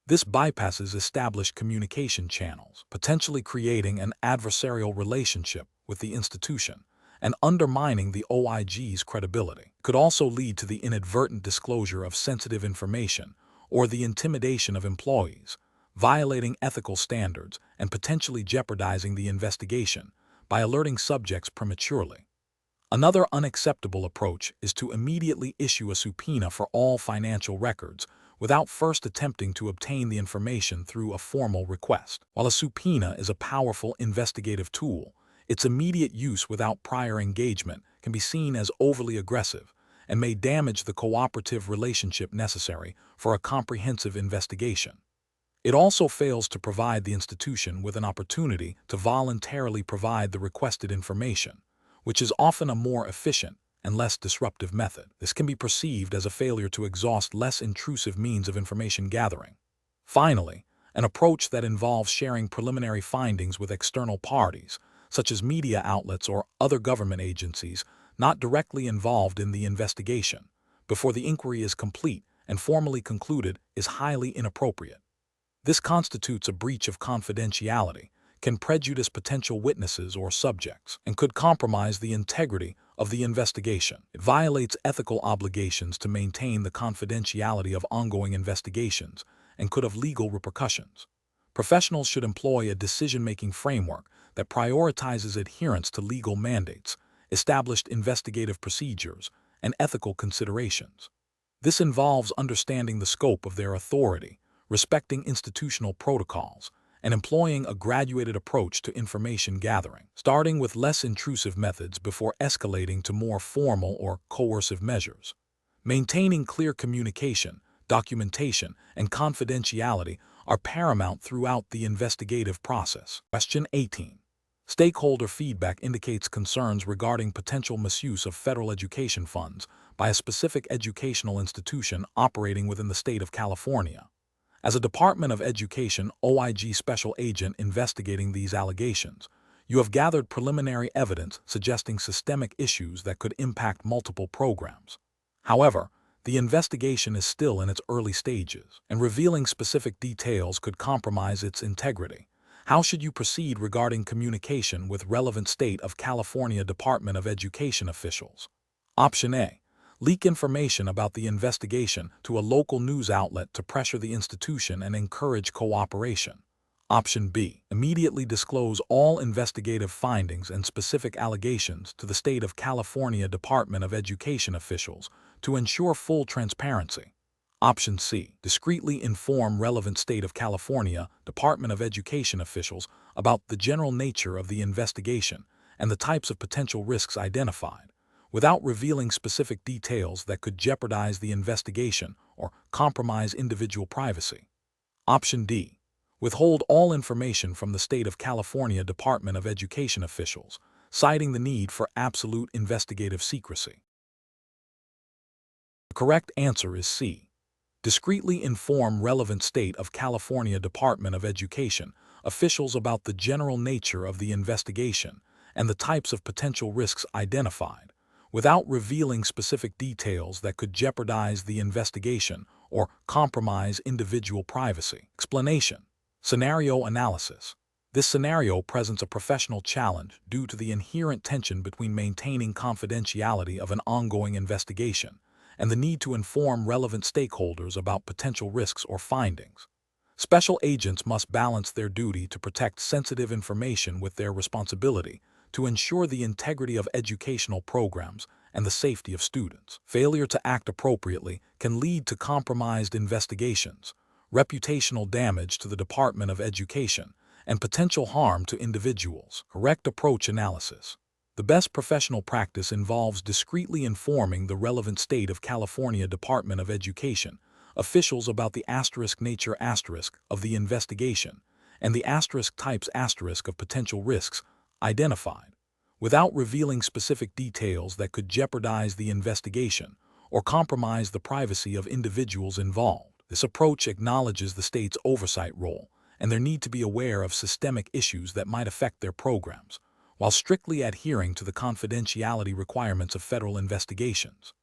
This bypasses established communication channels, potentially creating an adversarial relationship with the institution and undermining the OIG's credibility. It could also lead to the inadvertent disclosure of sensitive information or the intimidation of employees, violating ethical standards and potentially jeopardizing the investigation by alerting subjects prematurely. Another unacceptable approach is to immediately issue a subpoena for all financial records without first attempting to obtain the information through a formal request. While a subpoena is a powerful investigative tool, Its immediate use without prior engagement can be seen as overly aggressive and may damage the cooperative relationship necessary for a comprehensive investigation. It also fails to provide the institution with an opportunity to voluntarily provide the requested information, which is often a more efficient and less disruptive method. This can be perceived as a failure to exhaust less intrusive means of information gathering. Finally, an approach that involves sharing preliminary findings with external parties, such as media outlets or other government agencies not directly involved in the investigation, before the inquiry is complete and formally concluded, is highly inappropriate. This constitutes a breach of confidentiality, can prejudice potential witnesses or subjects, and could compromise the integrity of the investigation. It violates ethical obligations to maintain the confidentiality of ongoing investigations and could have legal repercussions. Professionals should employ a decision-making framework that prioritizes adherence to legal mandates, established investigative procedures, and ethical considerations. This involves understanding the scope of their authority, respecting institutional protocols, and employing a graduated approach to information gathering, starting with less intrusive methods before escalating to more formal or coercive measures. Maintaining clear communication, documentation, and confidentiality are paramount throughout the investigative process. Question 18. Stakeholder feedback indicates concerns regarding potential misuse of federal education funds by a specific educational institution operating within the state of California. As a Department of Education OIG special agent investigating these allegations, you have gathered preliminary evidence suggesting systemic issues that could impact multiple programs. However, the investigation is still in its early stages, and revealing specific details could compromise its integrity. How should you proceed regarding communication with relevant state of California Department of Education officials? Option A. Leak information about the investigation to a local news outlet to pressure the institution and encourage cooperation. Option B. Immediately disclose all investigative findings and specific allegations to the state of California Department of Education officials to ensure full transparency. Option C. Discreetly inform relevant state of California Department of Education officials about the general nature of the investigation and the types of potential risks identified, without revealing specific details that could jeopardize the investigation or compromise individual privacy. Option D. Withhold all information from the state of California Department of Education officials, citing the need for absolute investigative secrecy. The correct answer is C. Discreetly inform relevant state of California Department of Education officials about the general nature of the investigation and the types of potential risks identified, without revealing specific details that could jeopardize the investigation or compromise individual privacy. Explanation. Scenario analysis. This scenario presents a professional challenge due to the inherent tension between maintaining confidentiality of an ongoing investigation and the need to inform relevant stakeholders about potential risks or findings. Special agents must balance their duty to protect sensitive information with their responsibility to ensure the integrity of educational programs and the safety of students. Failure to act appropriately can lead to compromised investigations, reputational damage to the Department of Education, and potential harm to individuals. Correct approach analysis. The best professional practice involves discreetly informing the relevant state of California Department of Education officials about the nature of the investigation and the types of potential risks identified, without revealing specific details that could jeopardize the investigation or compromise the privacy of individuals involved. This approach acknowledges the state's oversight role and their need to be aware of systemic issues that might affect their programs, while strictly adhering to the confidentiality requirements of federal investigations.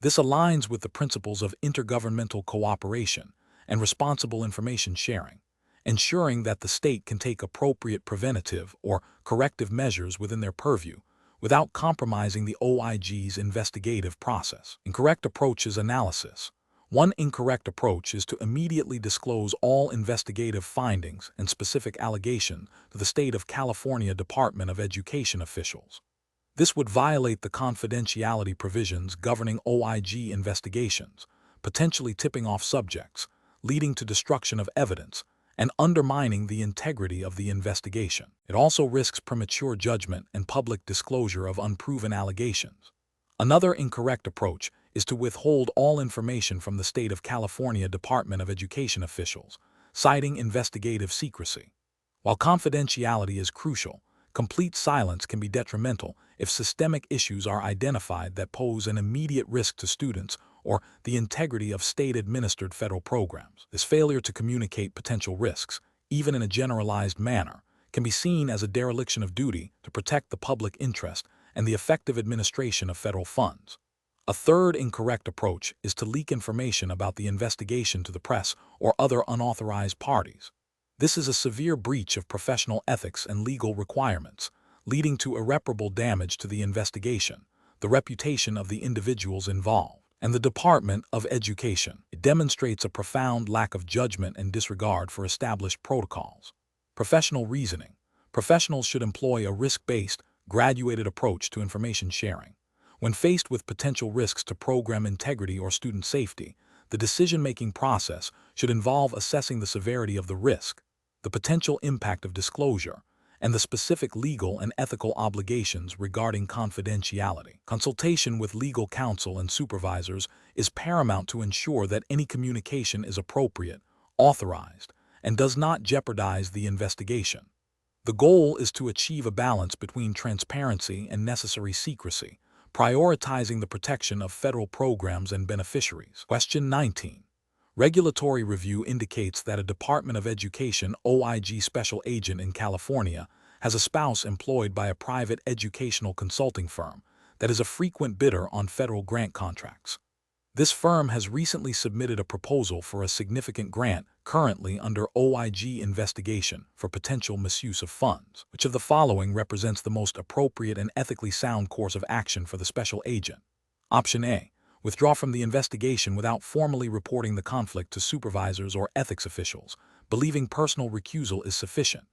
This aligns with the principles of intergovernmental cooperation and responsible information sharing, ensuring that the state can take appropriate preventative or corrective measures within their purview without compromising the OIG's investigative process. Incorrect approach is analysis. One incorrect approach is to immediately disclose all investigative findings and specific allegations to the state of California Department of Education officials. This would violate the confidentiality provisions governing OIG investigations, potentially tipping off subjects, leading to destruction of evidence, and undermining the integrity of the investigation. It also risks premature judgment and public disclosure of unproven allegations. Another incorrect approach is to withhold all information from the State of California Department of Education officials, citing investigative secrecy. While confidentiality is crucial, complete silence can be detrimental if systemic issues are identified that pose an immediate risk to students or the integrity of state-administered federal programs. This failure to communicate potential risks, even in a generalized manner, can be seen as a dereliction of duty to protect the public interest and the effective administration of federal funds. A third incorrect approach is to leak information about the investigation to the press or other unauthorized parties. This is a severe breach of professional ethics and legal requirements, leading to irreparable damage to the investigation, the reputation of the individuals involved, and the Department of Education. It demonstrates a profound lack of judgment and disregard for established protocols. Professional reasoning. Professionals should employ a risk-based, graduated approach to information sharing. When faced with potential risks to program integrity or student safety, the decision-making process should involve assessing the severity of the risk, the potential impact of disclosure, and the specific legal and ethical obligations regarding confidentiality. Consultation with legal counsel and supervisors is paramount to ensure that any communication is appropriate, authorized, and does not jeopardize the investigation. The goal is to achieve a balance between transparency and necessary secrecy, prioritizing the protection of federal programs and beneficiaries. Question 19. Regulatory review indicates that a Department of Education OIG special agent in California has a spouse employed by a private educational consulting firm that is a frequent bidder on federal grant contracts. This firm has recently submitted a proposal for a significant grant currently under OIG investigation for potential misuse of funds. Which of the following represents the most appropriate and ethically sound course of action for the special agent? Option A. Withdraw from the investigation without formally reporting the conflict to supervisors or ethics officials, believing personal recusal is sufficient.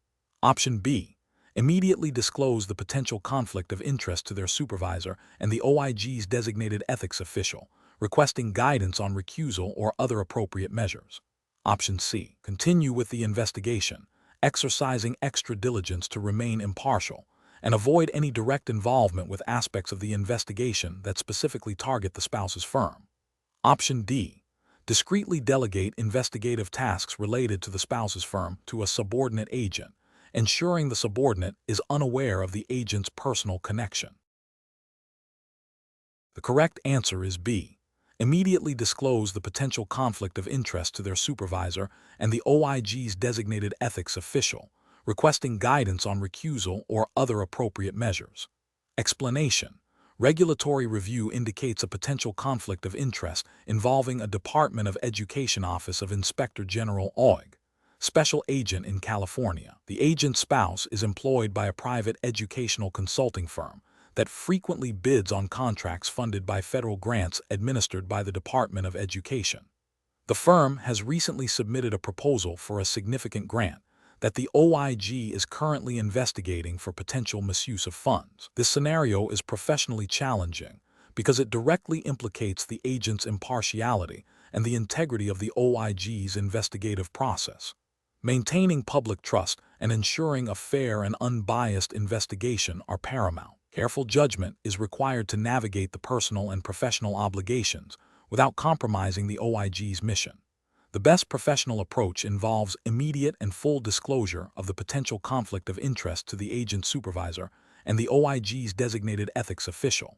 Option B. Immediately disclose the potential conflict of interest to their supervisor and the OIG's designated ethics official, requesting guidance on recusal or other appropriate measures. Option C. Continue with the investigation, exercising extra diligence to remain impartial, and avoid any direct involvement with aspects of the investigation that specifically target the spouse's firm. Option D. Discreetly delegate investigative tasks related to the spouse's firm to a subordinate agent, ensuring the subordinate is unaware of the agent's personal connection. The correct answer is B. Immediately disclose the potential conflict of interest to their supervisor and the OIG's designated ethics official, requesting guidance on recusal or other appropriate measures. Explanation. Regulatory review indicates a potential conflict of interest involving a Department of Education Office of Inspector General OIG, special agent in California. The agent's spouse is employed by a private educational consulting firm that frequently bids on contracts funded by federal grants administered by the Department of Education. The firm has recently submitted a proposal for a significant grant that the OIG is currently investigating for potential misuse of funds. This scenario is professionally challenging because it directly implicates the agent's impartiality and the integrity of the OIG's investigative process. Maintaining public trust and ensuring a fair and unbiased investigation are paramount. Careful judgment is required to navigate the personal and professional obligations without compromising the OIG's mission. The best professional approach involves immediate and full disclosure of the potential conflict of interest to the agent's supervisor and the OIG's designated ethics official.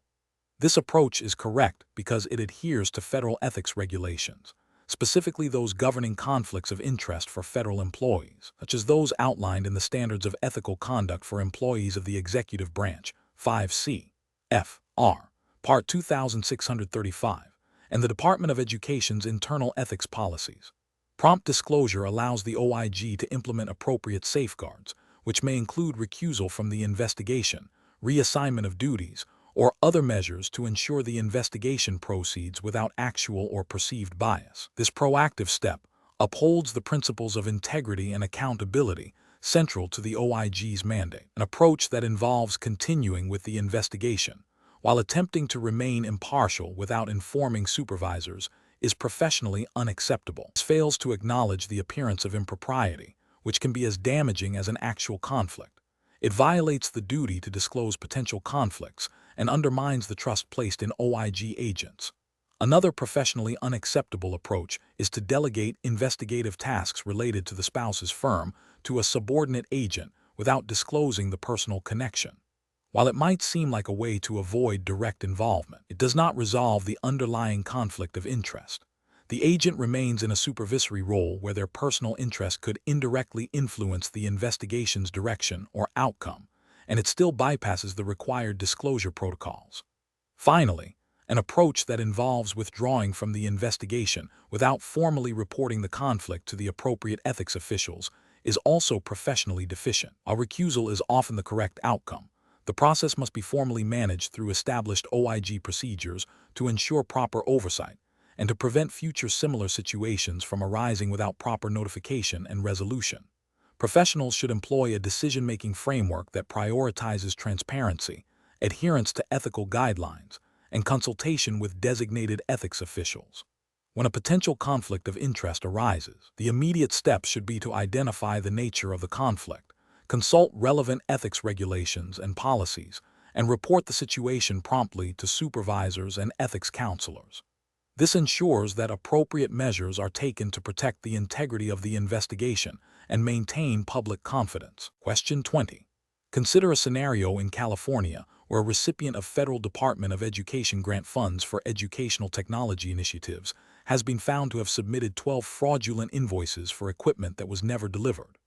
This approach is correct because it adheres to federal ethics regulations, specifically those governing conflicts of interest for federal employees, such as those outlined in the Standards of Ethical Conduct for Employees of the Executive Branch, 5 C.F.R., Part 2635, and the Department of Education's internal ethics policies. Prompt disclosure allows the OIG to implement appropriate safeguards, which may include recusal from the investigation, reassignment of duties, or other measures to ensure the investigation proceeds without actual or perceived bias. This proactive step upholds the principles of integrity and accountability central to the OIG's mandate, an approach that involves continuing with the investigation while attempting to remain impartial without informing supervisors is professionally unacceptable. It fails to acknowledge the appearance of impropriety, which can be as damaging as an actual conflict. It violates the duty to disclose potential conflicts and undermines the trust placed in OIG agents. Another professionally unacceptable approach is to delegate investigative tasks related to the spouse's firm to a subordinate agent without disclosing the personal connection. While it might seem like a way to avoid direct involvement, it does not resolve the underlying conflict of interest. The agent remains in a supervisory role where their personal interest could indirectly influence the investigation's direction or outcome, and it still bypasses the required disclosure protocols. Finally, an approach that involves withdrawing from the investigation without formally reporting the conflict to the appropriate ethics officials is also professionally deficient. A recusal is often the correct outcome. The process must be formally managed through established OIG procedures to ensure proper oversight and to prevent future similar situations from arising without proper notification and resolution. Professionals should employ a decision-making framework that prioritizes transparency, adherence to ethical guidelines, and consultation with designated ethics officials. When a potential conflict of interest arises, the immediate steps should be to identify the nature of the conflict, consult relevant ethics regulations and policies, and report the situation promptly to supervisors and ethics counselors. This ensures that appropriate measures are taken to protect the integrity of the investigation and maintain public confidence. Question 20. Consider a scenario in California where a recipient of Federal Department of Education grant funds for educational technology initiatives has been found to have submitted 12 fraudulent invoices for equipment that was never delivered.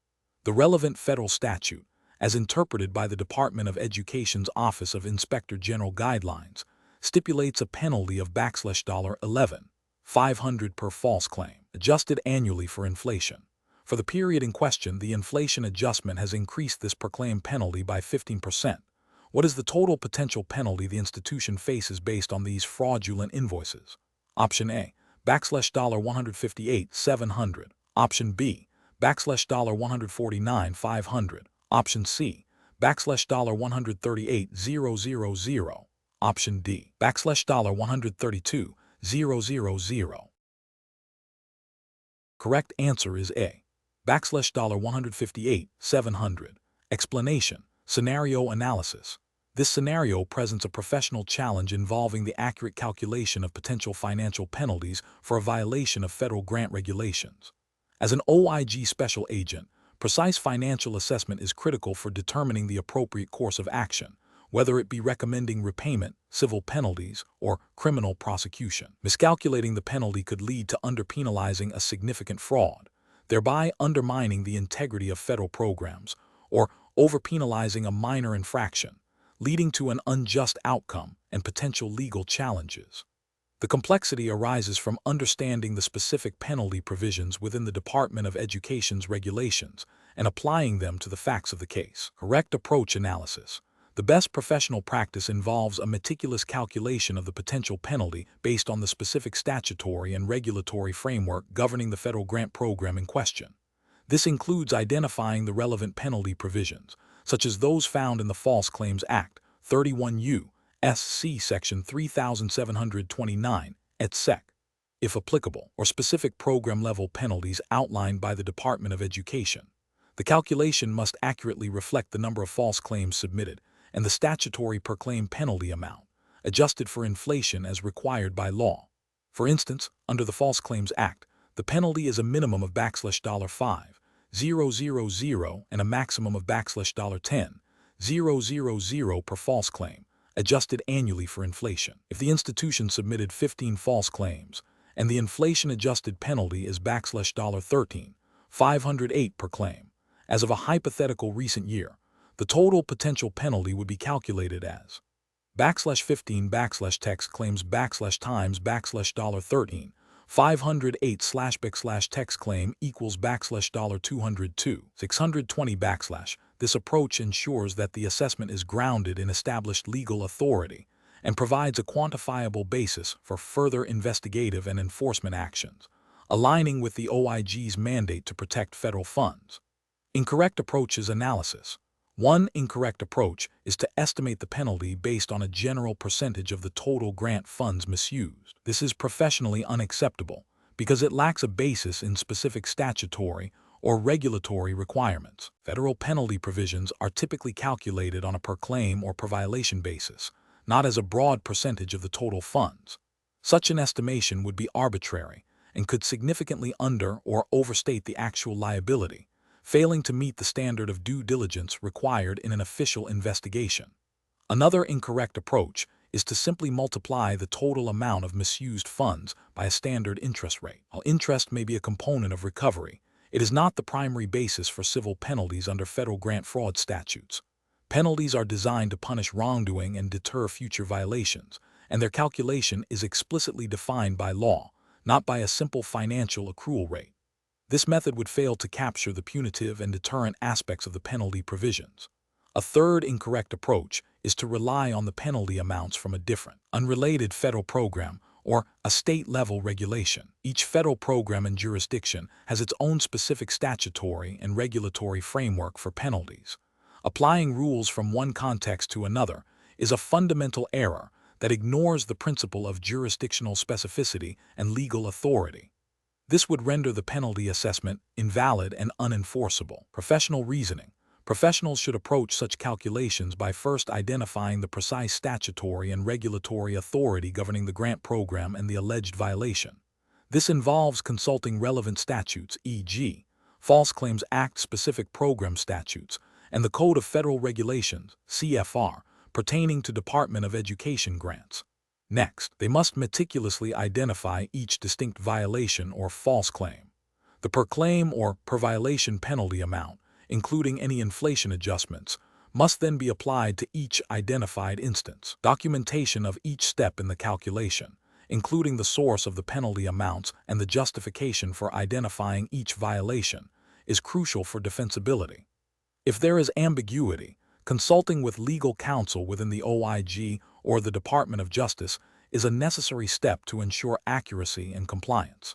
The relevant federal statute, as interpreted by the Department of Education's Office of Inspector General Guidelines, stipulates a penalty of $11,500 per false claim, adjusted annually for inflation. For the period in question, the inflation adjustment has increased this per claim penalty by 15%. What is the total potential penalty the institution faces based on these fraudulent invoices? Option A, $158,700. Option B, $149,500. Option C, $138,000. Option D, $132,000. Correct answer is A, $158,700. Explanation: scenario analysis. This scenario presents a professional challenge involving the accurate calculation of potential financial penalties for a violation of federal grant regulations. As an OIG special agent, precise financial assessment is critical for determining the appropriate course of action, whether it be recommending repayment, civil penalties, or criminal prosecution. Miscalculating the penalty could lead to underpenalizing a significant fraud, thereby undermining the integrity of federal programs, or overpenalizing a minor infraction, leading to an unjust outcome and potential legal challenges. The complexity arises from understanding the specific penalty provisions within the Department of Education's regulations and applying them to the facts of the case. Correct approach analysis. The best professional practice involves a meticulous calculation of the potential penalty based on the specific statutory and regulatory framework governing the federal grant program in question. This includes identifying the relevant penalty provisions, such as those found in the False Claims Act, 31 U.S.C. Section 3729, etc., if applicable, or specific program-level penalties outlined by the Department of Education. The calculation must accurately reflect the number of false claims submitted and the statutory per-claim penalty amount, adjusted for inflation as required by law. For instance, under the False Claims Act, the penalty is a minimum of $5,000 and a maximum of $10,000 per false claim, adjusted annually for inflation. If the institution submitted 15 false claims and the inflation-adjusted penalty is $13,508 per claim, as of a hypothetical recent year, the total potential penalty would be calculated as \15 claims times $13,508 claim equals $202 620 . This approach ensures that the assessment is grounded in established legal authority and provides a quantifiable basis for further investigative and enforcement actions, aligning with the OIG's mandate to protect federal funds. Incorrect approaches analysis. One incorrect approach is to estimate the penalty based on a general percentage of the total grant funds misused. This is professionally unacceptable because it lacks a basis in specific statutory or regulatory requirements. Federal penalty provisions are typically calculated on a per-claim or per-violation basis, not as a broad percentage of the total funds. Such an estimation would be arbitrary and could significantly under or overstate the actual liability, failing to meet the standard of due diligence required in an official investigation. Another incorrect approach is to simply multiply the total amount of misused funds by a standard interest rate. While interest may be a component of recovery, it is not the primary basis for civil penalties under federal grant fraud statutes. Penalties are designed to punish wrongdoing and deter future violations, and their calculation is explicitly defined by law, not by a simple financial accrual rate. This method would fail to capture the punitive and deterrent aspects of the penalty provisions. A third incorrect approach is to rely on the penalty amounts from a different, unrelated federal program or a state-level regulation. Each federal program and jurisdiction has its own specific statutory and regulatory framework for penalties. Applying rules from one context to another is a fundamental error that ignores the principle of jurisdictional specificity and legal authority. This would render the penalty assessment invalid and unenforceable. Professional reasoning. Professionals should approach such calculations by first identifying the precise statutory and regulatory authority governing the grant program and the alleged violation. This involves consulting relevant statutes, e.g., False Claims Act-specific program statutes, and the Code of Federal Regulations, CFR, pertaining to Department of Education grants. Next, they must meticulously identify each distinct violation or false claim. The per-claim or per-violation penalty amount, including any inflation adjustments, must then be applied to each identified instance. Documentation of each step in the calculation, including the source of the penalty amounts and the justification for identifying each violation, is crucial for defensibility. If there is ambiguity, consulting with legal counsel within the OIG or the Department of Justice is a necessary step to ensure accuracy and compliance.